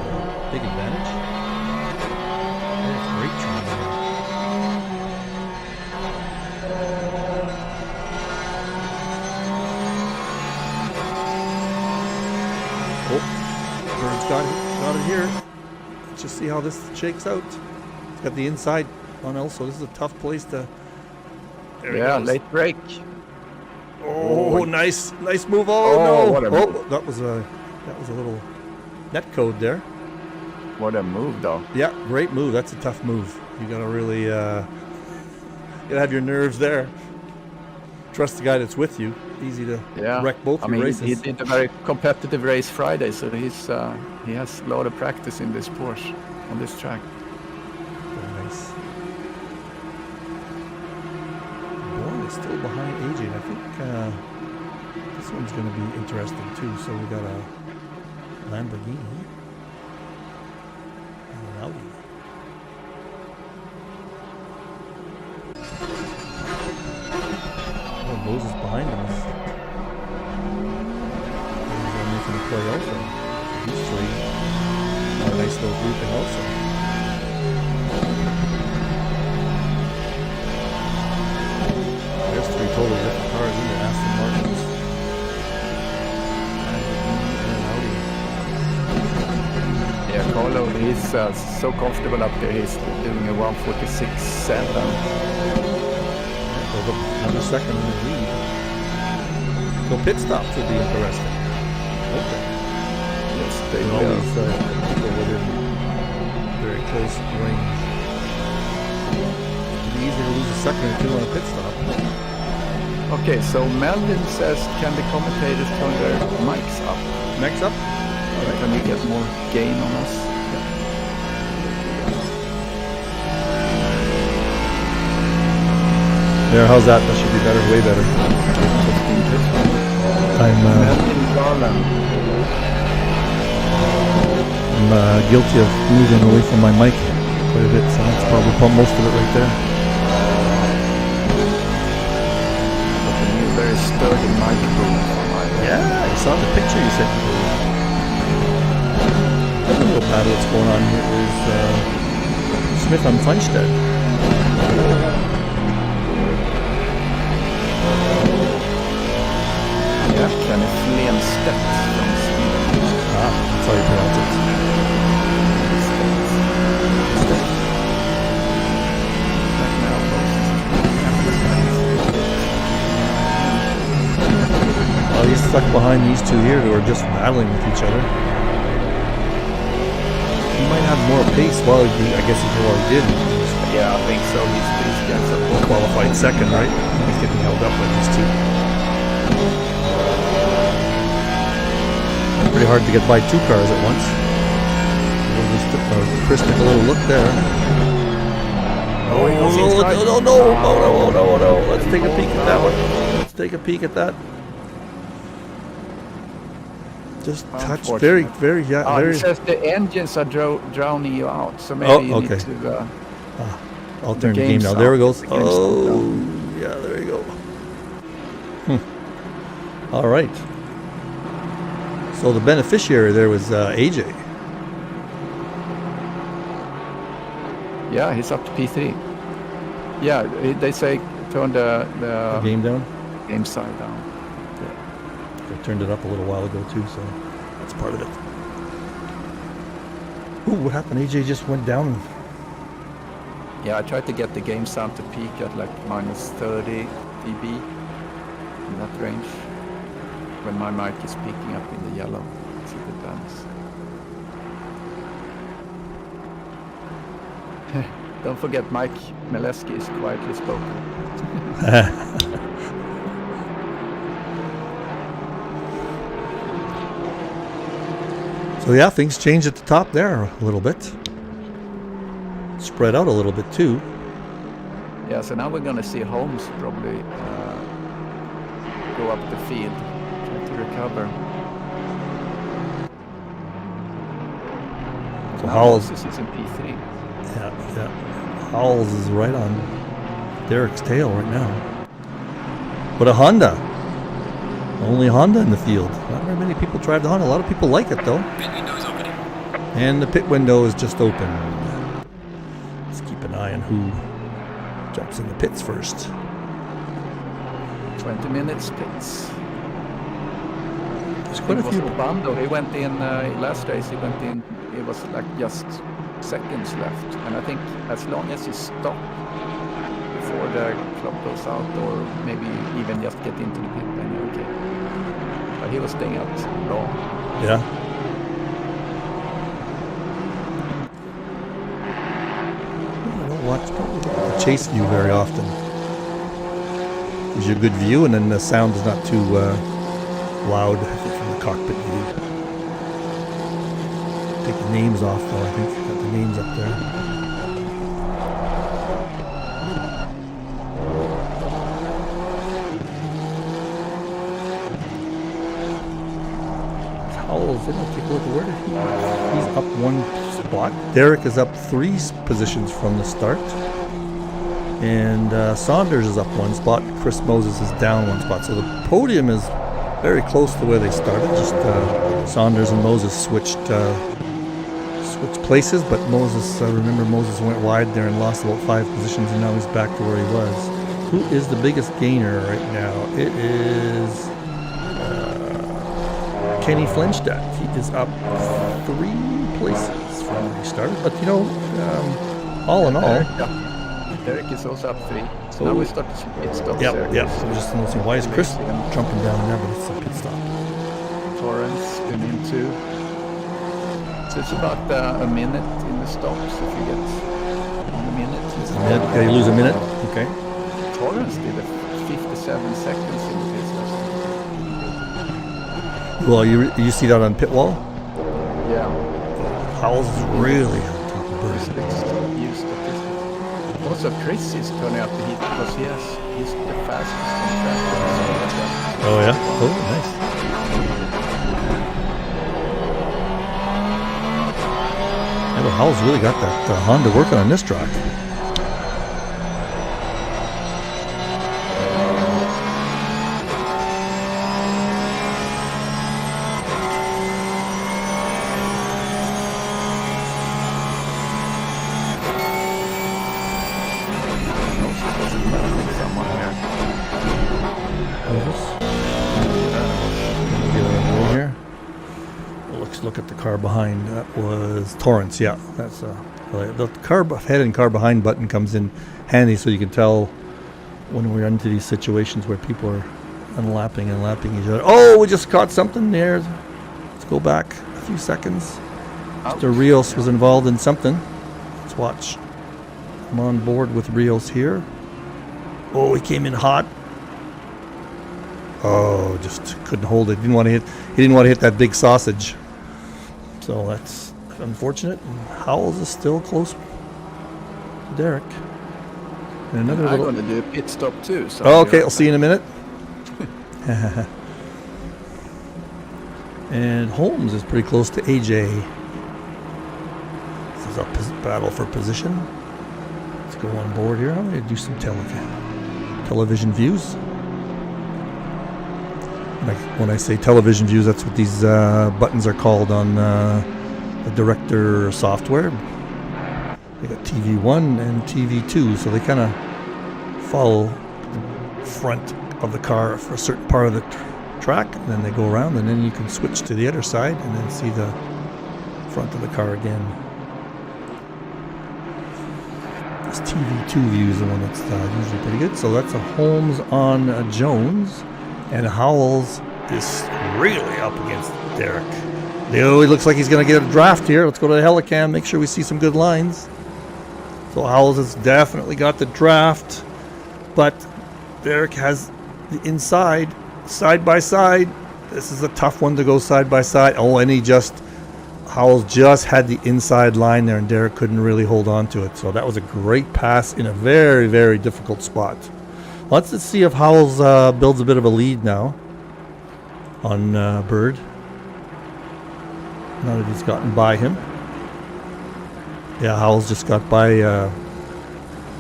big advantage. That's great trying there. Oh, Bird's got it here. Let's just see how this shakes out. It's got the inside on also. This is a tough place to. Yeah, late break. Oh, nice move! Oh no! That was a little net code there. What a move, though! Yeah, great move. That's a tough move. You gotta really, you gotta have your nerves there. Trust the guy that's with you. Easy to wreck both your races. He did a very competitive race Friday, so he has a lot of practice in this Porsche on this track. Very nice. Still behind AJ, and I think this one's going to be interesting too. So we got a Lamborghini and an Audi. Oh, Moses behind him is making a play also. These three are a nice little grouping also. There's 3 totally different cars in there. Aston Martins. Yeah, Carlo, he's so comfortable up there. He's doing a 146.7. Another second in the lead. So pit stops would be interesting. Okay. Yes, they will. All these people within very close range. It'd be easy to lose a second or 2 on a pit stop. Okay, so Melvin says, can the commentators turn their mics up? Mics up? All right. Can we get more gain on us? Yeah. There, how's that? That should be better, way better. I'm guilty of moving away from my mic quite a bit, so that's probably most of it right there. Very sturdy microphone. Yeah, I saw the picture you sent me. The little battle that's going on here is Smith on Feinstedt. Yeah, Kenneth Flenstedt from Sweden. Ah, that's how you pronounce it. Well, he's stuck behind these two here who are just battling with each other. He might have more pace. Well, I guess he did. Yeah, I think so. He's got some Qualified second, right? He's getting held up by these two. Pretty hard to get by two cars at once. Chris took a little look there. Oh, no. Let's take a peek at that one. Let's take a peek at that. Just touch very. It says the engines are drowning you out, so maybe you need to... I'll turn the game now. There it goes. Oh, yeah, there you go. All right. So the beneficiary there was AJ. Yeah, he's up to P3. Yeah, they say turn the game down? Game side down. I turned it up a little while ago too, so that's part of it. Ooh, what happened? AJ just went down. Yeah, I tried to get the game sound to peak at like minus 30 dB in that range. When my mic is picking up in the yellow. It's a good balance. Don't forget Mike Meleski is quietly spoken. So yeah, things changed at the top there a little bit. Spread out a little bit too. Yeah, so now we're going to see Holmes probably go up the field, try to recover. So Howells is in P3. Yeah. Howells is right on Derek's tail right now. But a Honda. Only Honda in the field. Not very many people drive the Honda. A lot of people like it though. Pit window is opening. And the pit window is just open. Let's keep an eye on who jumps in the pits first. 20 minutes pits. There's quite a few. Bando, he went in last race. He went in. It was like just seconds left, and I think as long as you stop before the clock goes out, or maybe even just get into the pit, then you're okay. But he was staying out long. Yeah. I don't watch the chase view very often. Gives you a good view, and then the sound is not too loud from the cockpit view. Take the names off though, I think. Got the names up there. Howell's in. Let's take a look at where did he... He's up one spot. Derek is up 3 positions from the start. And Saunders is up 1 spot. Chris Moses is down 1 spot. So the podium is very close to where they started. Just Saunders and Moses switched places, but Moses, remember Moses went wide there and lost about 5 positions, and now he's back to where he was. Who is the biggest gainer right now? It is Kenny Flenstedt. He is up 3 places from where he started, but you know, all in all, Derek is also up 3. So oh, now we start to see pit stops. Yep. So I'm just noticing, why is Chris jumping down there, but it's a pit stop. Torrance in 2. So it's about a minute in the stops if you get on the minute. Yeah, you lose a minute. Okay. Torrance did 57 seconds in the pit stops. Well, you see that on pit wall? Yeah. Howell's is really on top of Bird. Used statistics. Also, Chris is turning up the heat because he's the fastest on track. Oh yeah. Oh, nice. Yeah, but Howell's really got that Honda working on this track. car behind? That was Torrance. Yeah, that's the car ahead and car behind button comes in handy, so you can tell when we're into these situations where people are unlapping and lapping each other. Oh, we just caught something there. Let's go back a few seconds. Mr. Rios was involved in something. Let's watch. I'm on board with Rios here. Oh, he came in hot. Oh, just couldn't hold it. He didn't want to hit that big sausage. So that's unfortunate. And Howells is still close to Derek. And another I'm little... going to do a pit stop too. So okay, I'll see you in a minute. And Holmes is pretty close to AJ. This is a battle for position. Let's go on board here. I'm going to do some television views. When I say television views, that's what these buttons are called on the director software. They got TV1 and TV2, so they kind of follow the front of the car for a certain part of the track, and then they go around, and then you can switch to the other side and then see the front of the car again. This TV2 view is the one that's usually pretty good. So that's a Holmes on Jones, and Howells is really up against Derek. Oh, he looks like he's going to get a draft here. Let's go to the helicam, make sure we see some good lines. So Howells has definitely got the draft, but Derek has the inside, side by side. This is a tough one to go side by side. Oh, and Howells just had the inside line there, and Derek couldn't really hold on to it. So that was a great pass in a very, very difficult spot. Let's see if Howells builds a bit of a lead now on Bird. Now that he's gotten by him. Yeah, Howells just got by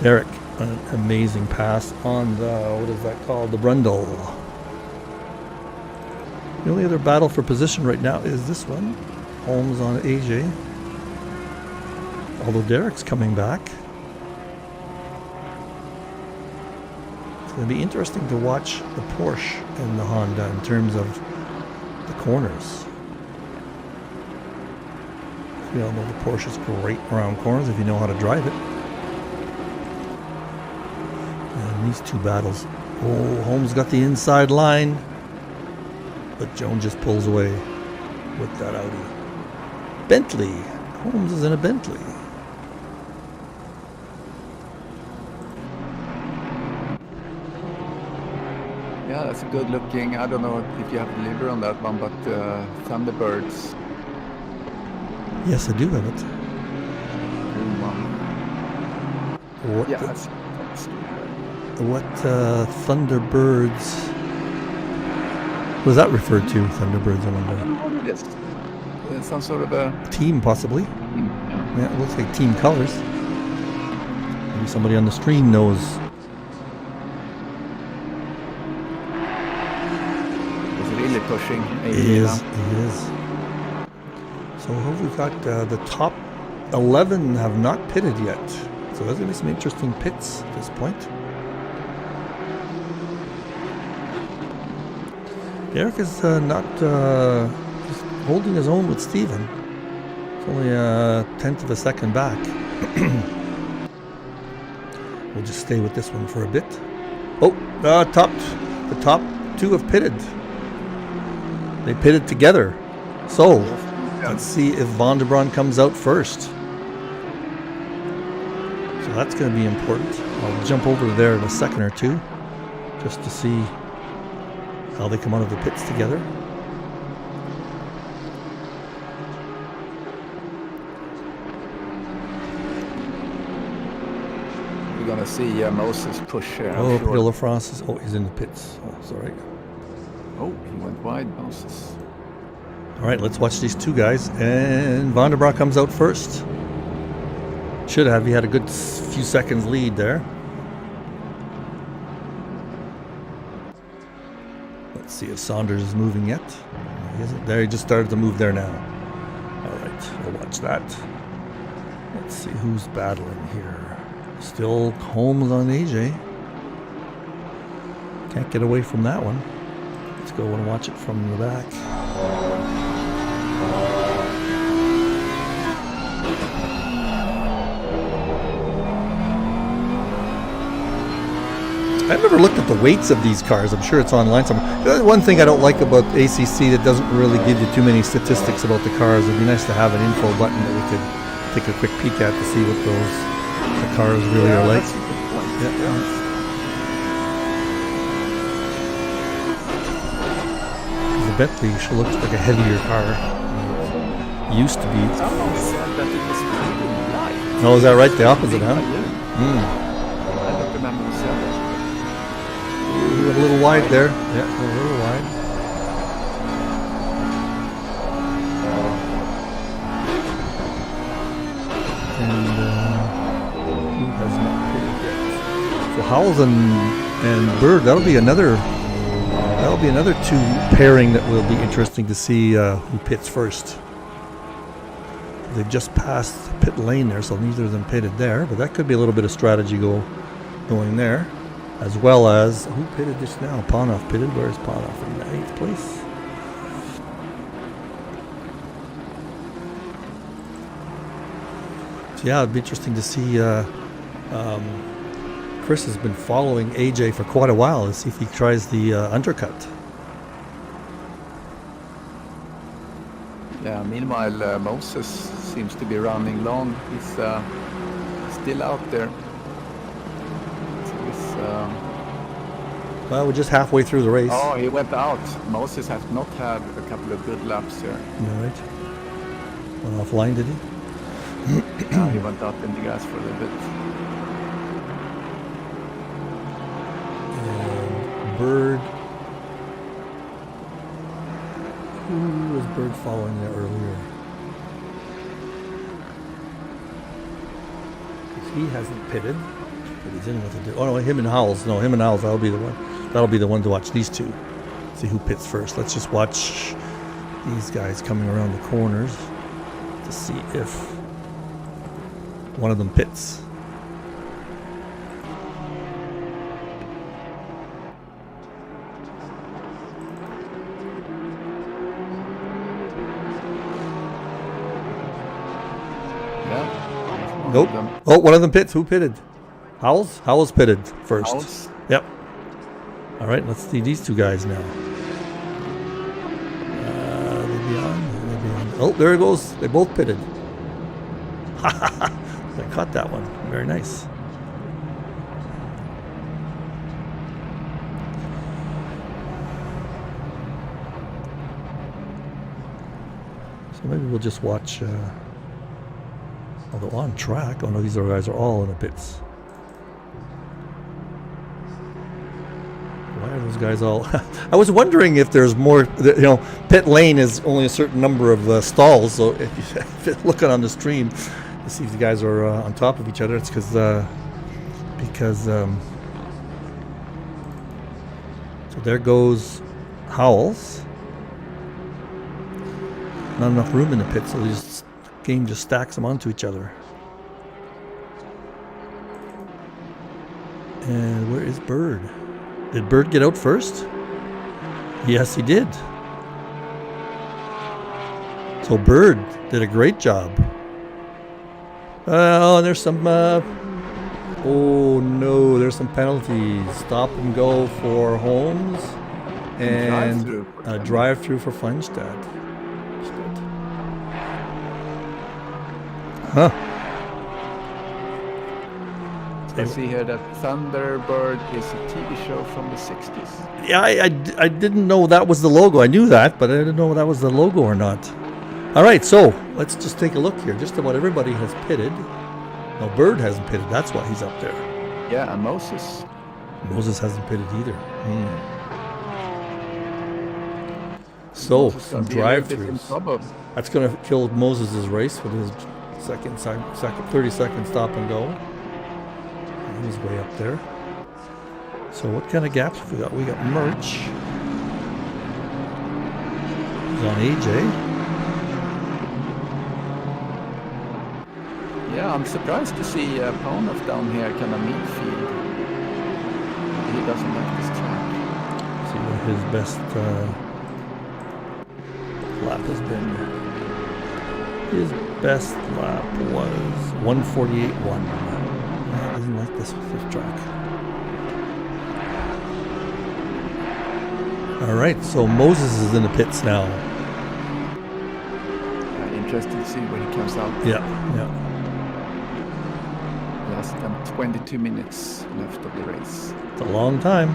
Derek. An amazing pass on the, what is that called? The Brundle. The only other battle for position right now is this one. Holmes on AJ. Although Derek's coming back. It's going to be interesting to watch the Porsche and the Honda in terms of the corners. We all know the Porsche is great around corners if you know how to drive it. And these two battles. Oh, Holmes got the inside line, but Jones just pulls away with that Audi. Bentley. Holmes is in a Bentley. Yeah, that's a good looking. I don't know if you have the liver on that one, but Thunderbirds. Yes, I do have it. What? Yeah, what Thunderbirds was that referred to? Thunderbirds, I wonder. I don't know what it is. Some sort of a team, possibly. Yeah, it looks like team colors. Maybe somebody on the stream knows. Is really pushing. It is. It is. So have we got the top 11 have not pitted yet. So there's going to be some interesting pits at this point. Derek is not just holding his own with Steven. It's only a tenth of a second back. We'll just stay with this one for a bit. Oh, the top two have pitted. They pitted together. So let's see if Van der Bron comes out first. So that's going to be important. I'll jump over there in a second or two just to see how they come out of the pits together. We're going to see Moses push here. Oh, Peter LaFrance is, he's in the pits. Oh, it's all right. Oh, he went wide, Moses. All right, let's watch these two guys. And Van der Bron comes out first. Should have. He had a good few seconds lead there. Let's see if Saunders is moving yet. He isn't there. He just started to move there now. All right, we'll watch that. Let's see who's battling here. Still Holmes on AJ. Can't get away from that one. Let's go and watch it from the back. I've never looked at the weights of these cars. I'm sure it's online somewhere. One thing I don't like about ACC that doesn't really give you too many statistics about the cars. It'd be nice to have an info button that we could take a quick peek at to see what the cars really are like. That's a good point. Yeah. The Bentley sure looks like a heavier car. Used to be. Someone said that it was pretty light. Oh, is that right? The opposite, huh? I don't remember who said that. We went a little wide there. Yeah, a little wide. And who has not pitted yet? So Howells and Bird, that'll be another two pairing that will be interesting to see who pits first. They've just passed pit lane there, so neither of them pitted there, but that could be a little bit of strategy going there, as well as who pitted just now? Ponoff pitted. Where's Ponoff? In the 8th place. So yeah, it'd be interesting to see. Chris has been following AJ for quite a while to see if he tries the undercut. Yeah, meanwhile, Moses seems to be running long. He's still out there. So he's, Well, we're just halfway through the race. oh, he went out. Moses has not had a couple of good laps here. All right. Went offline, did he? He went out in the gas for a little bit. And Bird. Who was Bird following there earlier? He hasn't pitted, but he's in with it. Oh no, him and Howells. No, him and Howells. That'll be the one. That'll be the one to watch. These two. See who pits first. Let's just watch these guys coming around the corners to see if one of them pits. Yeah. Nope. Oh, one of them pits. Who pitted? Howells? Howells pitted first. Howells. Yep. All right, let's see these two guys now. They be on. Oh, there it goes. They both pitted. I caught that one. Very nice. So maybe we'll just watch. Although on track. Oh no, these guys are all in the pits. Why are those guys all? I was wondering if there's more. You know, pit lane is only a certain number of stalls. So if you're looking on the stream, you see if the guys are on top of each other. It's because so there goes Howells. Not enough room in the pit, so this game just stacks them onto each other. And where is Bird? Did Bird get out first? Yes, he did. So Bird did a great job. Oh, there's some. Oh no, there's some penalties. Stop and go for Holmes and a drive-through for Feinstadt. Huh. I see here that Thunderbird is a TV show from the 60s. Yeah, I didn't know that was the logo. I knew that, but I didn't know that was the logo or not. All right, so let's just take a look here. Just about everybody has pitted. No, Bird hasn't pitted. That's why he's up there. Yeah, and Moses. Moses hasn't pitted either. So, some drive-throughs. That's going to kill Moses' race with his second 30-second stop and go. He's way up there. So what kind of gaps have we got? We got Merch. He's on AJ. Yeah, I'm surprised to see Ponoff down here kind of midfield. He doesn't like this track. See what his best lap has been. His best lap was 1:48.1. He doesn't like this track. All right, so Moses is in the pits now. Interesting to see when he comes out. Yeah. Less than 22 minutes left of the race. It's a long time.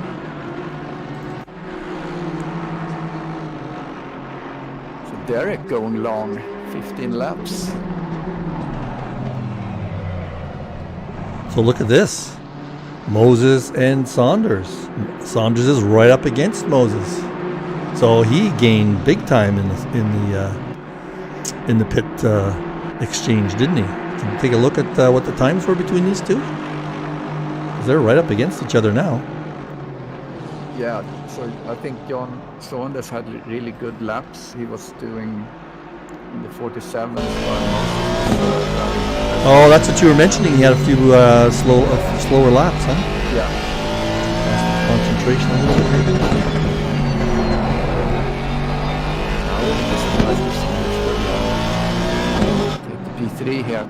So Derek going long, 15 laps. So look at this. Moses and Saunders. Saunders is right up against Moses. So he gained big time in the pit exchange, didn't he? Can you take a look at what the times were between these two? 'Cause they're right up against each other now. Yeah, so I think John Saunders had really good laps. He was doing in the 47s. Oh, that's what you were mentioning. He had a few slower laps, huh? Yeah. Concentration a little bit, maybe. Take the P3 here.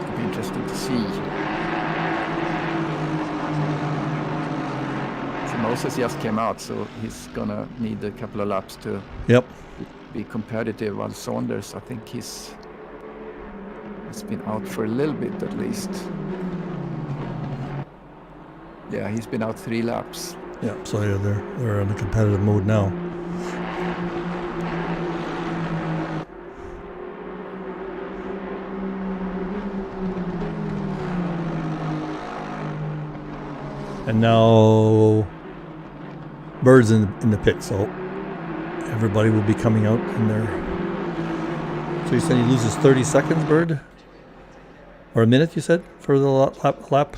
It'll be interesting to see. So Moses just came out, so he's gonna need a couple of laps to be competitive. While Saunders, I think he's been out for a little bit at least. Yeah, he's been out 3 laps. Yeah, so yeah, they're in the competitive mode now. And now Bird's in the pit, so everybody will be coming out in there. So you said he loses 30 seconds, Bird? Or a minute, you said, for the lap?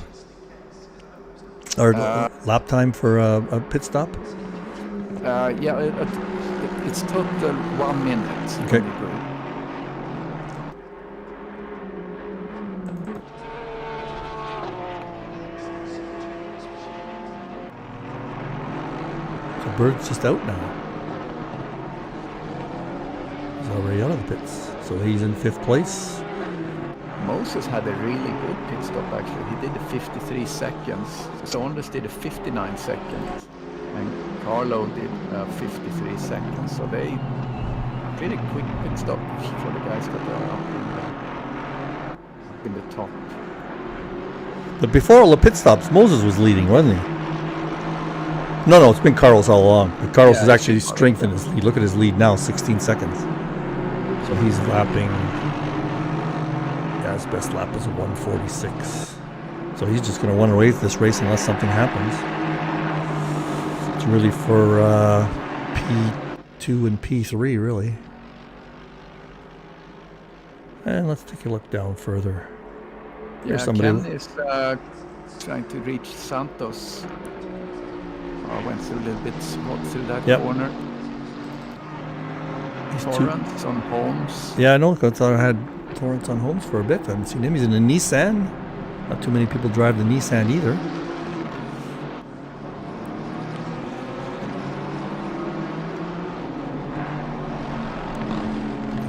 Or lap time for a pit stop? Yeah, it's total 1 minute. Okay. So Bird's just out now. He's already out of the pits. So he's in 5th place. Moses had a really good pit stop actually. He did a 53 seconds. Saunders did a 59 seconds. And Carlo did 53 seconds. So they pretty quick pit stop for the guys that are up in the top. But before all the pit stops, Moses was leading, wasn't he? No, it's been Carlos all along. But Carlos has actually strengthened his lead. Look at his lead now, 16 seconds. So he's lapping. His best lap is a 1:46. So he's just going to run away with this race unless something happens. It's really for P2 and P3, really. And let's take a look down further. Here's somebody. Ken is trying to reach Santos. Went through a little bit through that corner. Torrance on Holmes. Yeah, I know. I thought I had Torrance on Holmes for a bit. I haven't seen him. He's in a Nissan. Not too many people drive the Nissan either.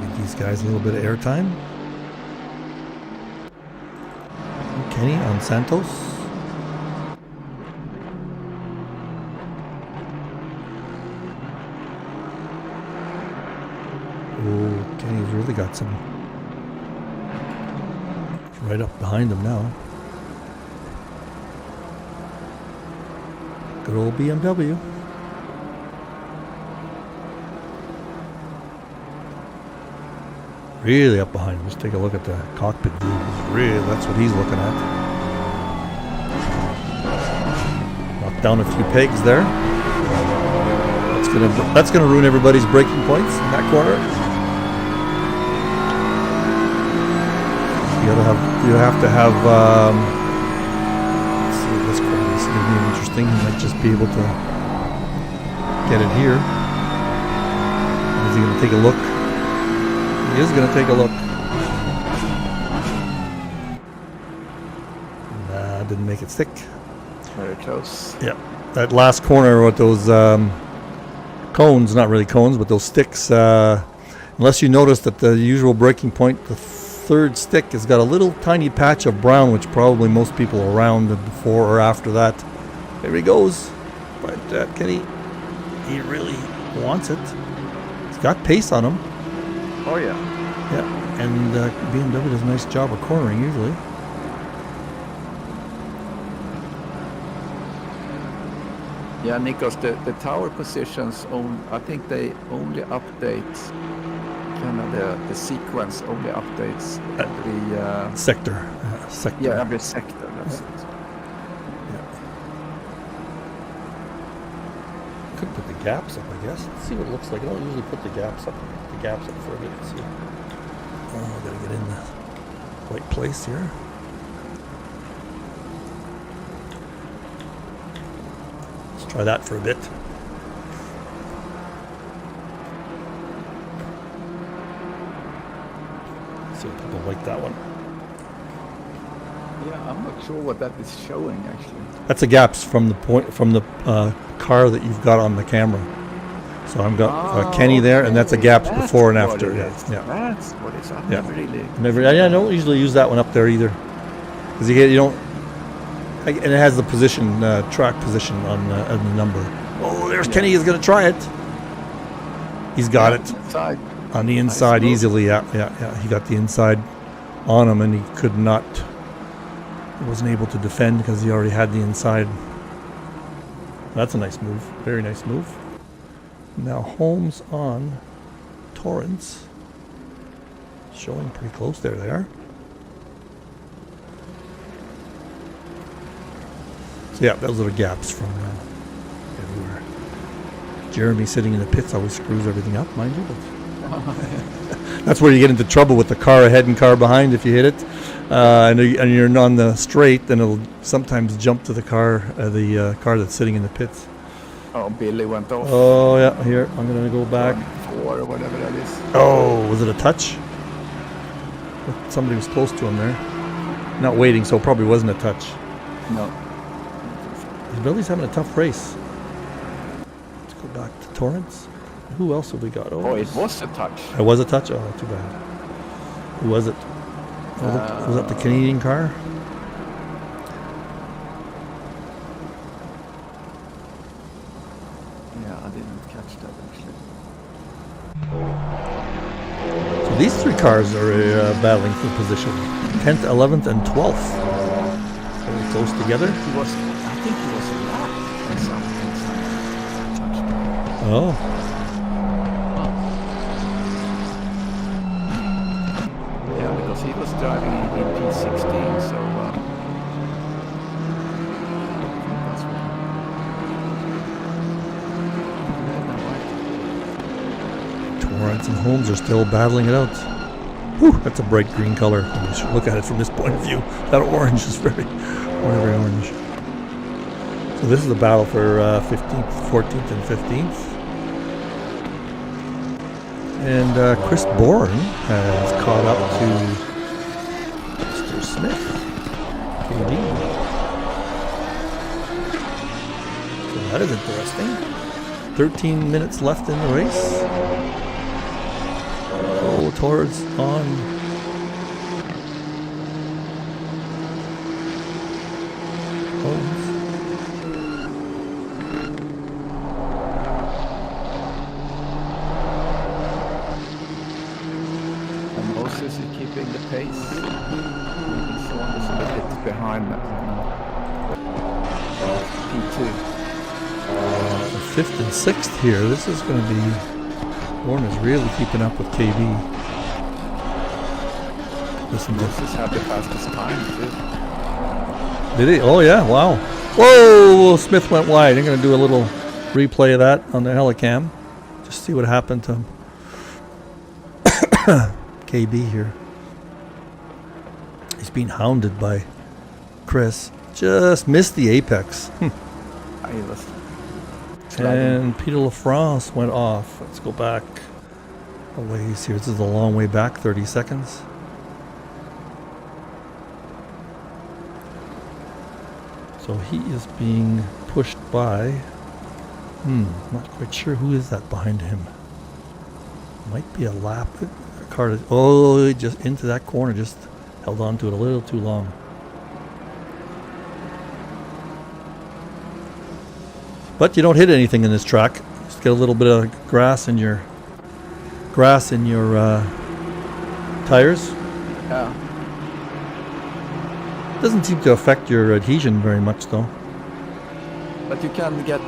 Give these guys a little bit of airtime. Kenny on Santos. Oh, Kenny's really got some. Right up behind him now. Good old BMW. Really up behind him. Let's take a look at the cockpit view. Really, that's what he's looking at. Knocked down a few pegs there. That's gonna ruin everybody's braking points in that corner. You have to have. Let's see this corner. This is going to be interesting. He might just be able to get it here. Is he going to take a look? He is going to take a look. Nah, didn't make it stick. Very close. Yeah, that last corner with those cones, not really cones, but those sticks. Unless you notice that the usual braking point, the third stick has got a little tiny patch of brown, which probably most people are around before or after that. There he goes. Right, Kenny. he really wants it. He's got pace on him. Oh yeah. Yeah, and BMW does a nice job of cornering usually. Yeah, Nikos, the tower positions, I think they only update kind of the sequence only updates every sector. Sector. Yeah, every sector. That's it. Could put the gaps up, I guess. Let's see what it looks like. I don't usually put the gaps up. The gaps up for a bit. Let's see. Oh, I gotta get in the right place here. Let's try that for a bit. See if people like that one. Yeah, I'm not sure what that is showing actually. That's the gaps from the car that you've got on the camera. So I've got Kenny there, and that's a gap before and after. Yeah, that's what it's. I've never really. I don't usually use that one up there either, because you don't. And it has the position, track position on the number. Oh, there's Kenny. He's gonna try it. He's got it on the inside easily. Yeah. He got the inside on him, and he could not. He wasn't able to defend because he already had the inside. That's a nice move. Very nice move. Now Holmes on Torrance. Showing pretty close there. They are. So yeah, those are the gaps from everywhere. Jeremy sitting in the pits always screws everything up, mind you. But that's where you get into trouble with the car ahead and car behind if you hit it. And you're on the straight, then it'll sometimes jump to the car that's sitting in the pits. Oh, Billy went off. Oh yeah, here I'm gonna go back. 4 or whatever that is. Oh, was it a touch? Somebody was close to him there. Not waiting, so it probably wasn't a touch. No. Billy's having a tough race. Let's go back to Torrance. Who else have we got? Oh, it was a touch. It was a touch? Oh, too bad. Who was it? Was that the Canadian car? Yeah, I didn't catch that actually. So these 3 cars are battling for position. 10th, 11th, and 12th. Very close together. I think he was a lap or something. Oh. Yeah, because he was driving in P16, so that's what. Torrance and Holmes are still battling it out. Whew, that's a bright green color. You should look at it from this point of view. That orange is very orange. So this is a battle for 15th, 14th, and 15th. And Chris Bourne has caught up to Mr. Smith, KB. So that is interesting. 13 minutes left in the race. Oh, towards on. Holmes. And Moses is keeping the pace. He's almost a bit behind that P2. The 5th and 6th here. This is going to be. Bourne is really keeping up with KB. Listen to Moses had the fastest time too. Did he? Oh yeah! Wow! Whoa! Smith went wide. I'm going to do a little replay of that on the helicam. Just see what happened to him. KB here. He's being hounded by Chris. Just missed the apex. And Peter LaFrance went off. Let's go back a ways here. This is a long way back, 30 seconds. So he is being pushed by, not quite sure who is that behind him. Might be a lap, a car. Just into that corner, just held on to it a little too long. But you don't hit anything in this track. Just get a little bit of grass in your tires. Yeah. Doesn't seem to affect your adhesion very much, though. But you can get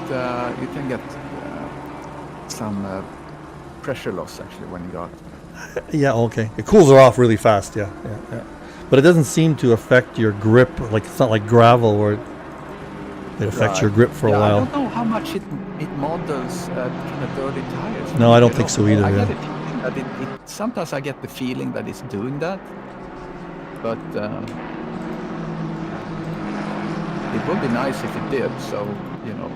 some pressure loss actually when you go out. Yeah, okay. It cools her off really fast. Yeah. But it doesn't seem to affect your grip. Like it's not like gravel where it affects your grip for a while. I don't know how much it models kind of dirty tires. No, I don't think so either. I Yeah. get the feeling that sometimes I get the feeling that it's doing that, but it would be nice if it did. So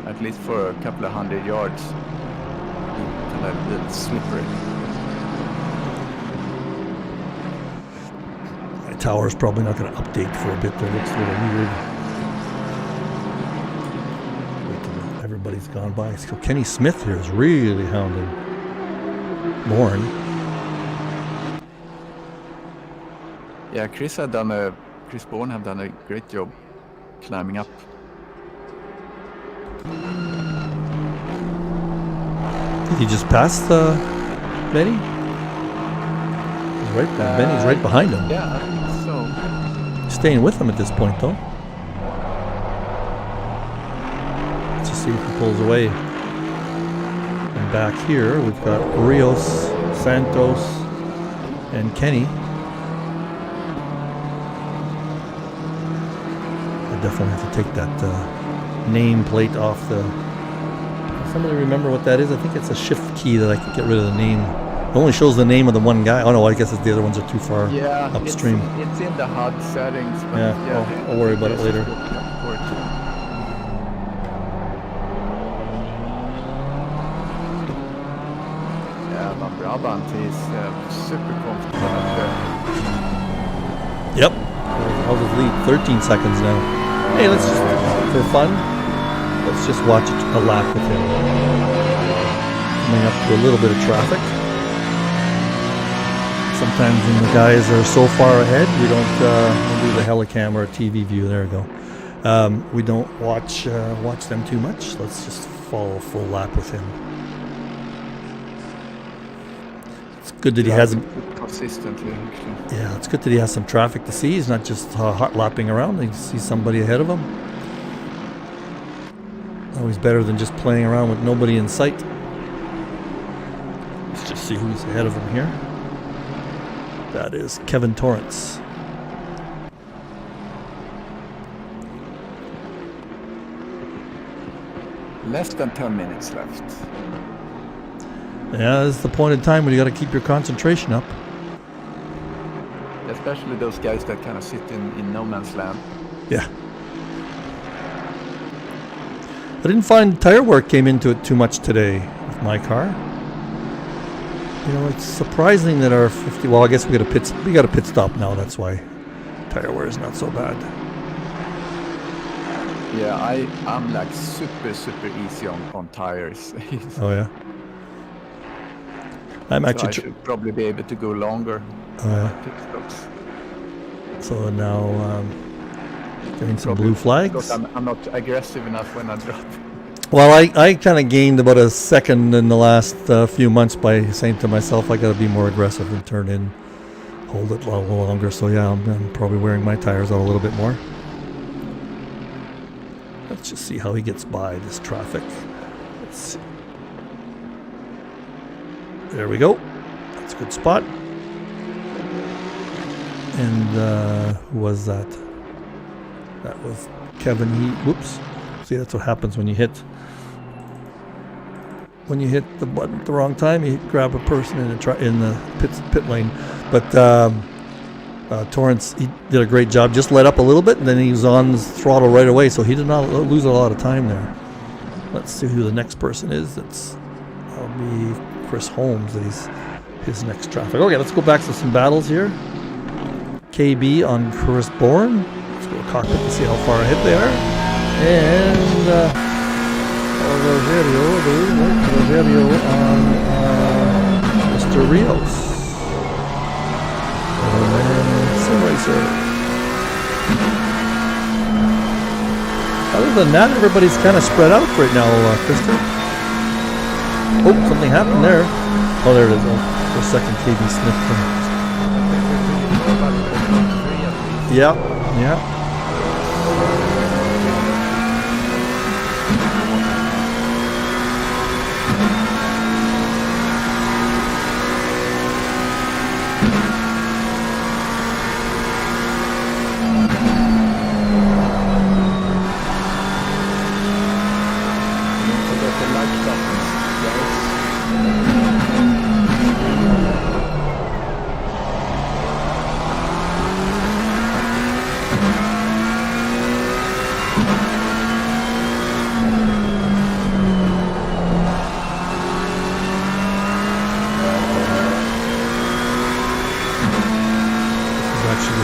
at least for a couple of 100 yards, kind of a little slippery. My tower's probably not going to update for a bit. There, it looks a little weird. Wait till everybody's gone by. So Kenny Smith here is really hounding Bourne. Yeah, Chris Bourne have done a great job climbing up. Did he just pass Benny? Benny's right behind him. Yeah, I think so. He's staying with him at this point, though. Let's just see if he pulls away. And back here, we've got Rios, Santos, and Kenny. I definitely have to take that name plate off the... Somebody remember what that is? I think it's a shift key that I can get rid of the name. It only shows the name of the one guy. Oh no, I guess it's the other ones are too far upstream. It's in the HUD settings. But Yeah, I'll worry about it later. Yeah, but Brabant is super comfortable up there. Yep. How's his lead? 13 seconds now. Hey, let's just, for fun, let's just watch a lap with him. Coming up to a little bit of traffic. Sometimes when the guys are so far ahead, we don't do the helicam or TV view. There we go. We don't watch them too much. Let's just follow a full lap with him. It's good that he has consistently. Actually. Yeah, it's good that he has some traffic to see. He's not just hot lapping around. He sees somebody ahead of him. Always better than just playing around with nobody in sight. Let's just see who's ahead of him here. That is Kevin Torrance. Less than 10 minutes left. Yeah, this is the point in time when you got to keep your concentration up. Especially those guys that kind of sit in no man's land. Yeah. I didn't find tire work came into it too much today with my car. You know, it's surprising that our 50. Well, I guess we got a pit stop now. That's why tire wear is not so bad. Yeah, I'm like super easy on tires. Oh yeah. I'm actually. I should probably be able to go longer. Oh yeah. Pit stops. So now getting some blue flags. Because I'm not aggressive enough when I drop. Well, I kind of gained about a second in the last few months by saying to myself, I got to be more aggressive and turn in, hold it a little longer. So yeah, I'm probably wearing my tires out a little bit more. Let's just see how he gets by this traffic. Let's see. There we go. That's a good spot. And who was that? That was Kevin. Whoops. See, that's what happens when you hit the button at the wrong time. You grab a person in the pit lane. But Torrance, he did a great job. Just let up a little bit, and then he was on the throttle right away. So he did not lose a lot of time there. Let's see who the next person is. That'll be Chris Holmes. His next traffic. Okay, let's go back to some battles here. KB on Chris Bourne. Let's go to cockpit to see how far ahead they are. And Rogerio on Mr. Rios. And SimRacer. Other than that, everybody's kind of spread out right now, Kristen. Oh, something happened there. Oh, there it is. Oh, for a second, KB Snetterton. Yeah, yeah.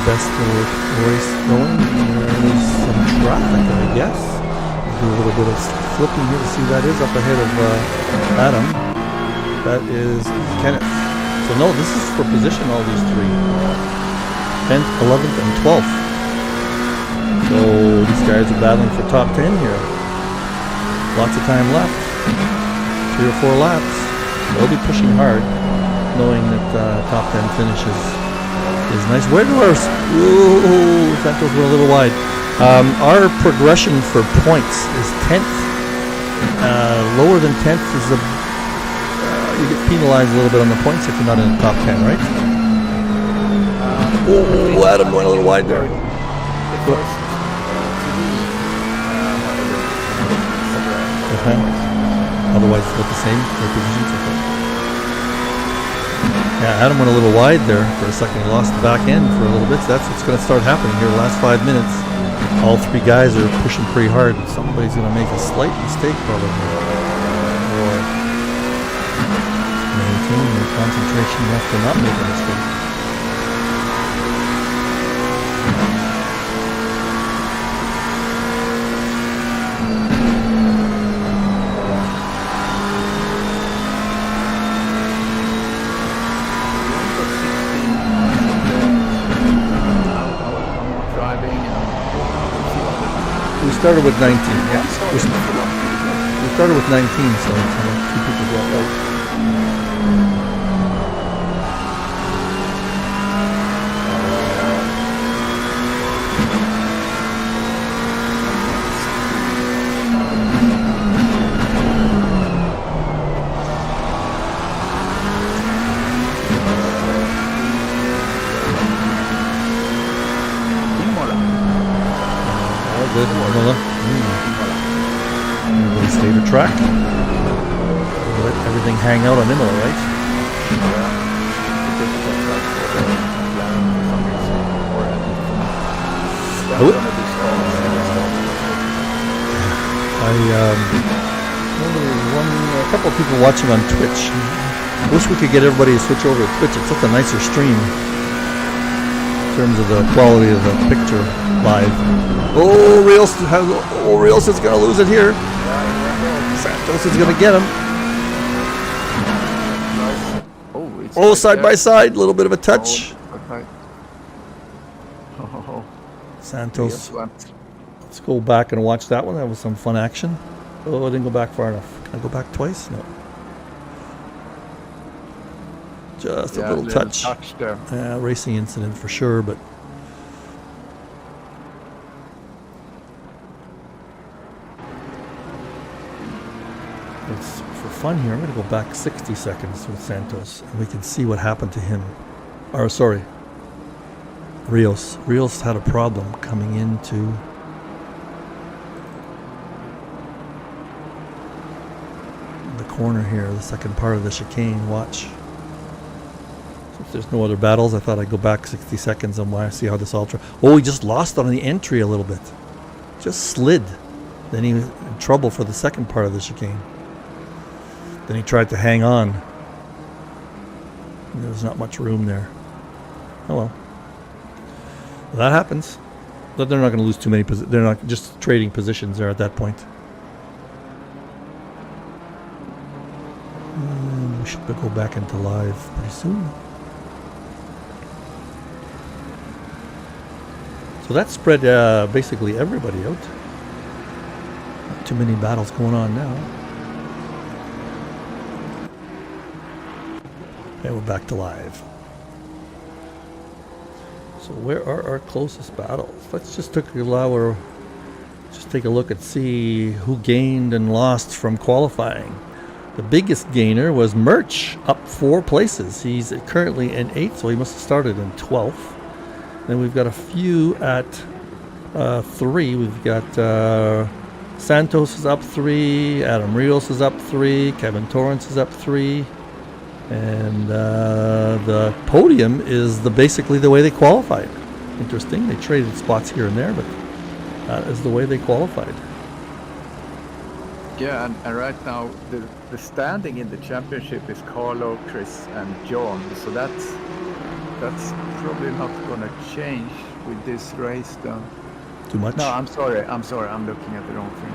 Best little race going. There's some traffic, I guess. Do a little bit of flipping here to see who that is up ahead of Adam. That is Kenneth. So no, this is for position, all these three. 10th, 11th, and 12th. So these guys are battling for top 10 here. Lots of time left. 3 or 4 laps. They'll be pushing hard, knowing that top 10 finishes is nice. Where do our... Ooh, Santos were a little wide. Our progression for points is 10th. Lower than 10th is a... you get penalized a little bit on the points if you're not in the top 10, right? Oh, Adam went a little wide there. Otherwise, it's about the same. Their positions are good. Yeah, Adam went a little wide there for a second. He lost the back end for a little bit. So that's what's going to start happening here the last 5 minutes. All three guys are pushing pretty hard. Somebody's going to make a slight mistake probably. Or maintain their concentration enough to not make a mistake. We started with 19. Yeah, we started with 19, so 2 people dropped out. Good, everybody stay to track. Let everything hang out on Imola, right? A couple of people watching on Twitch. I wish we could get everybody to switch over to Twitch. It's such a nicer stream in terms of the quality of the picture live. Oh, Rios is going to lose it here. Santos is going to get him. Oh, side by side, a little bit of a touch. Santos. Let's go back and watch that one. That was some fun action. Oh, I didn't go back far enough. Can I go back twice? No. Just a little touch. Racing incident for sure, but it's for fun here. I'm going to go back 60 seconds with Santos, and we can see what happened to him. Or sorry, Rios. Rios had a problem coming into the corner here, the second part of the chicane. Watch. If there's no other battles, I thought I'd go back 60 seconds and see how this ultra... Oh, he just lost on the entry a little bit. Just slid. Then he was in trouble for the second part of the chicane. Then he tried to hang on. There was not much room there. Oh well. That happens. But they're not going to lose too many positions. They're not just trading positions there at that point. We should go back into live pretty soon. So that spread basically everybody out. Not too many battles going on now. And we're back to live. So where are our closest battles? Let's just take a look and see who gained and lost from qualifying. The biggest gainer was Merch, up 4 places. He's currently in 8th, so he must have started in 12th. Then we've got a few at 3. We've got Santos is up 3, Adam Rios is up 3, Kevin Torrance is up 3. And the podium is basically the way they qualified. Interesting. They traded spots here and there, but that is the way they qualified. Yeah, and right now the standing in the championship is Carlo, Chris, and John. So that's probably not going to change with this race, though. Too much? No, I'm sorry. I'm looking at the wrong thing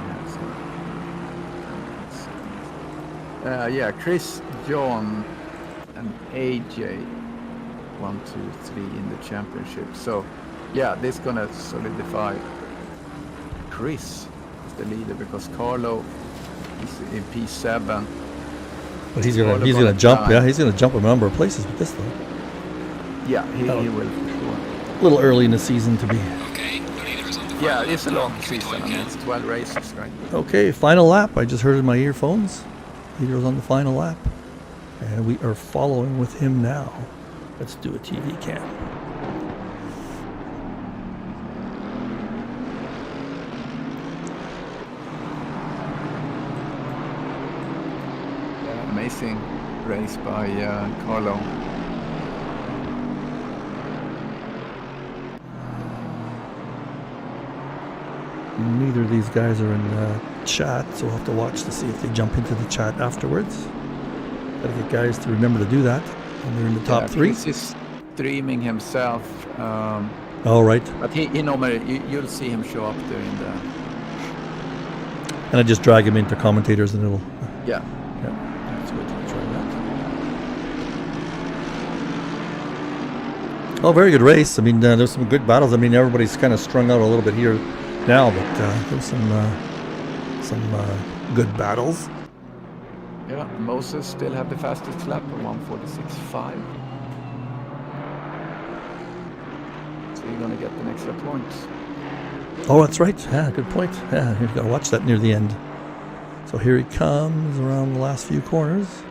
here. Yeah, Chris, John, and AJ 1, 2, 3 in the championship. So yeah, this is gonna solidify Chris as the leader because Carlo is in P7. But he's gonna jump. Yeah, he's gonna jump a number of places with this though. Yeah, he will for sure. A little early in the season to be. Yeah, it's a long season. I mean, it's 12 races, right? Okay, final lap. I just heard it in my earphones. Leader's on the final lap. And we are following with him now. Let's do a TV cam. Yeah, amazing race by Carlo. Neither of these guys are in chat, so we'll have to watch to see if they jump into the chat afterwards. Gotta get guys to remember to do that. And they're in the top 3. He's streaming himself. Oh, right. But he normally, you'll see him show up there in the... And I just drag him into commentators and it'll... Yeah. Yeah, that's good. Try that. Oh, very good race. I mean, there's some good battles. I mean, everybody's kind of strung out a little bit here now, but there's some good battles. Yeah, Moses still have the fastest lap of 1:46.5. So you're gonna get the extra points. Oh, that's right. Yeah, good point. Yeah, you've got to watch that near the end. So here he comes around the last few corners.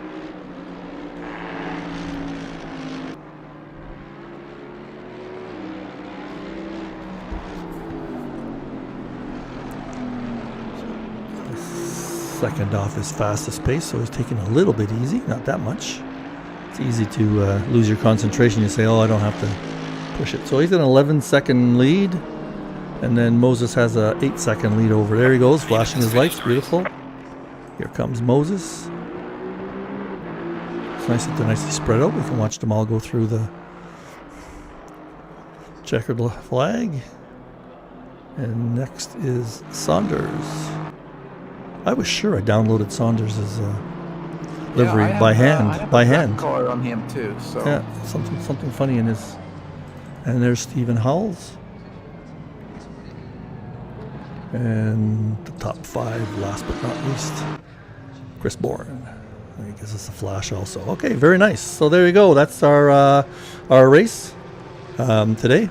Second off his fastest pace, so he's taking a little bit easy, not that much. It's easy to lose your concentration. You say, oh, I don't have to push it. So he's an 11-second lead, and then Moses has a 8-second lead over. There he goes, flashing his lights, beautiful. Here comes Moses. It's nice that they're nicely spread out. We can watch them all go through the checkered flag. And next is Saunders. I was sure I downloaded Saunders' livery by hand. I have a black car on him too. So yeah, something funny in his. And there's Stephen Howells. And the top 5, last but not least, Chris Bourne. I guess it's a flash also. Okay, very nice. So there you go. That's our race today.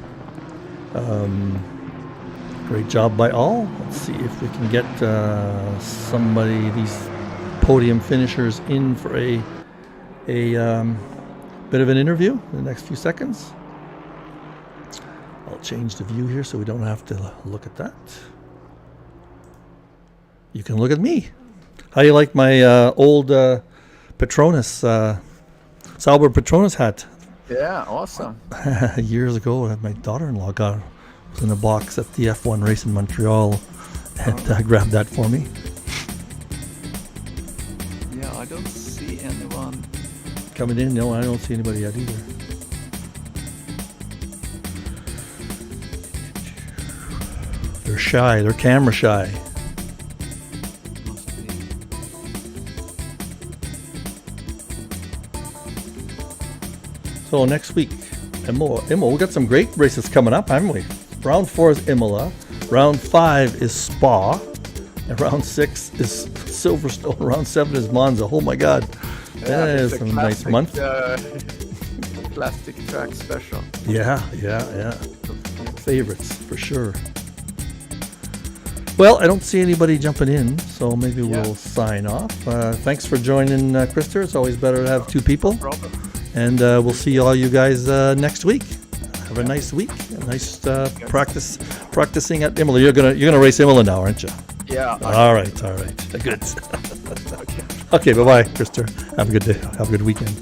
Great job by all. Let's see if we can get these podium finishers in for a bit of an interview in the next few seconds. I'll change the view here so we don't have to look at that. You can look at me. How do you like my old Petronas, Sauber Petronas hat? Yeah, awesome. Years ago, my daughter-in-law got it. Was in a box at the F1 race in Montreal and grabbed that for me. Yeah, I don't see anyone coming in. No, I don't see anybody yet either. They're shy. They're camera shy. So next week, Imola. We got some great races coming up, haven't we? Round 4 is Imola. Round 5 is Spa. And round 6 is Silverstone. Round 7 is Monza. Oh my God. Yeah, it's it's a a nice classic, month. Plastic track special. Yeah. Favorites for sure. Well, I don't see anybody jumping in, so maybe we'll sign off. Thanks for joining, Krister. It's always better to have two people. No problem. And we'll see all you guys next week. Have a nice week. A nice practicing at Imola. You're gonna race Imola now, aren't you? Yeah. All right. Good. Okay. Bye, Krister. Have a good day. Have a good weekend.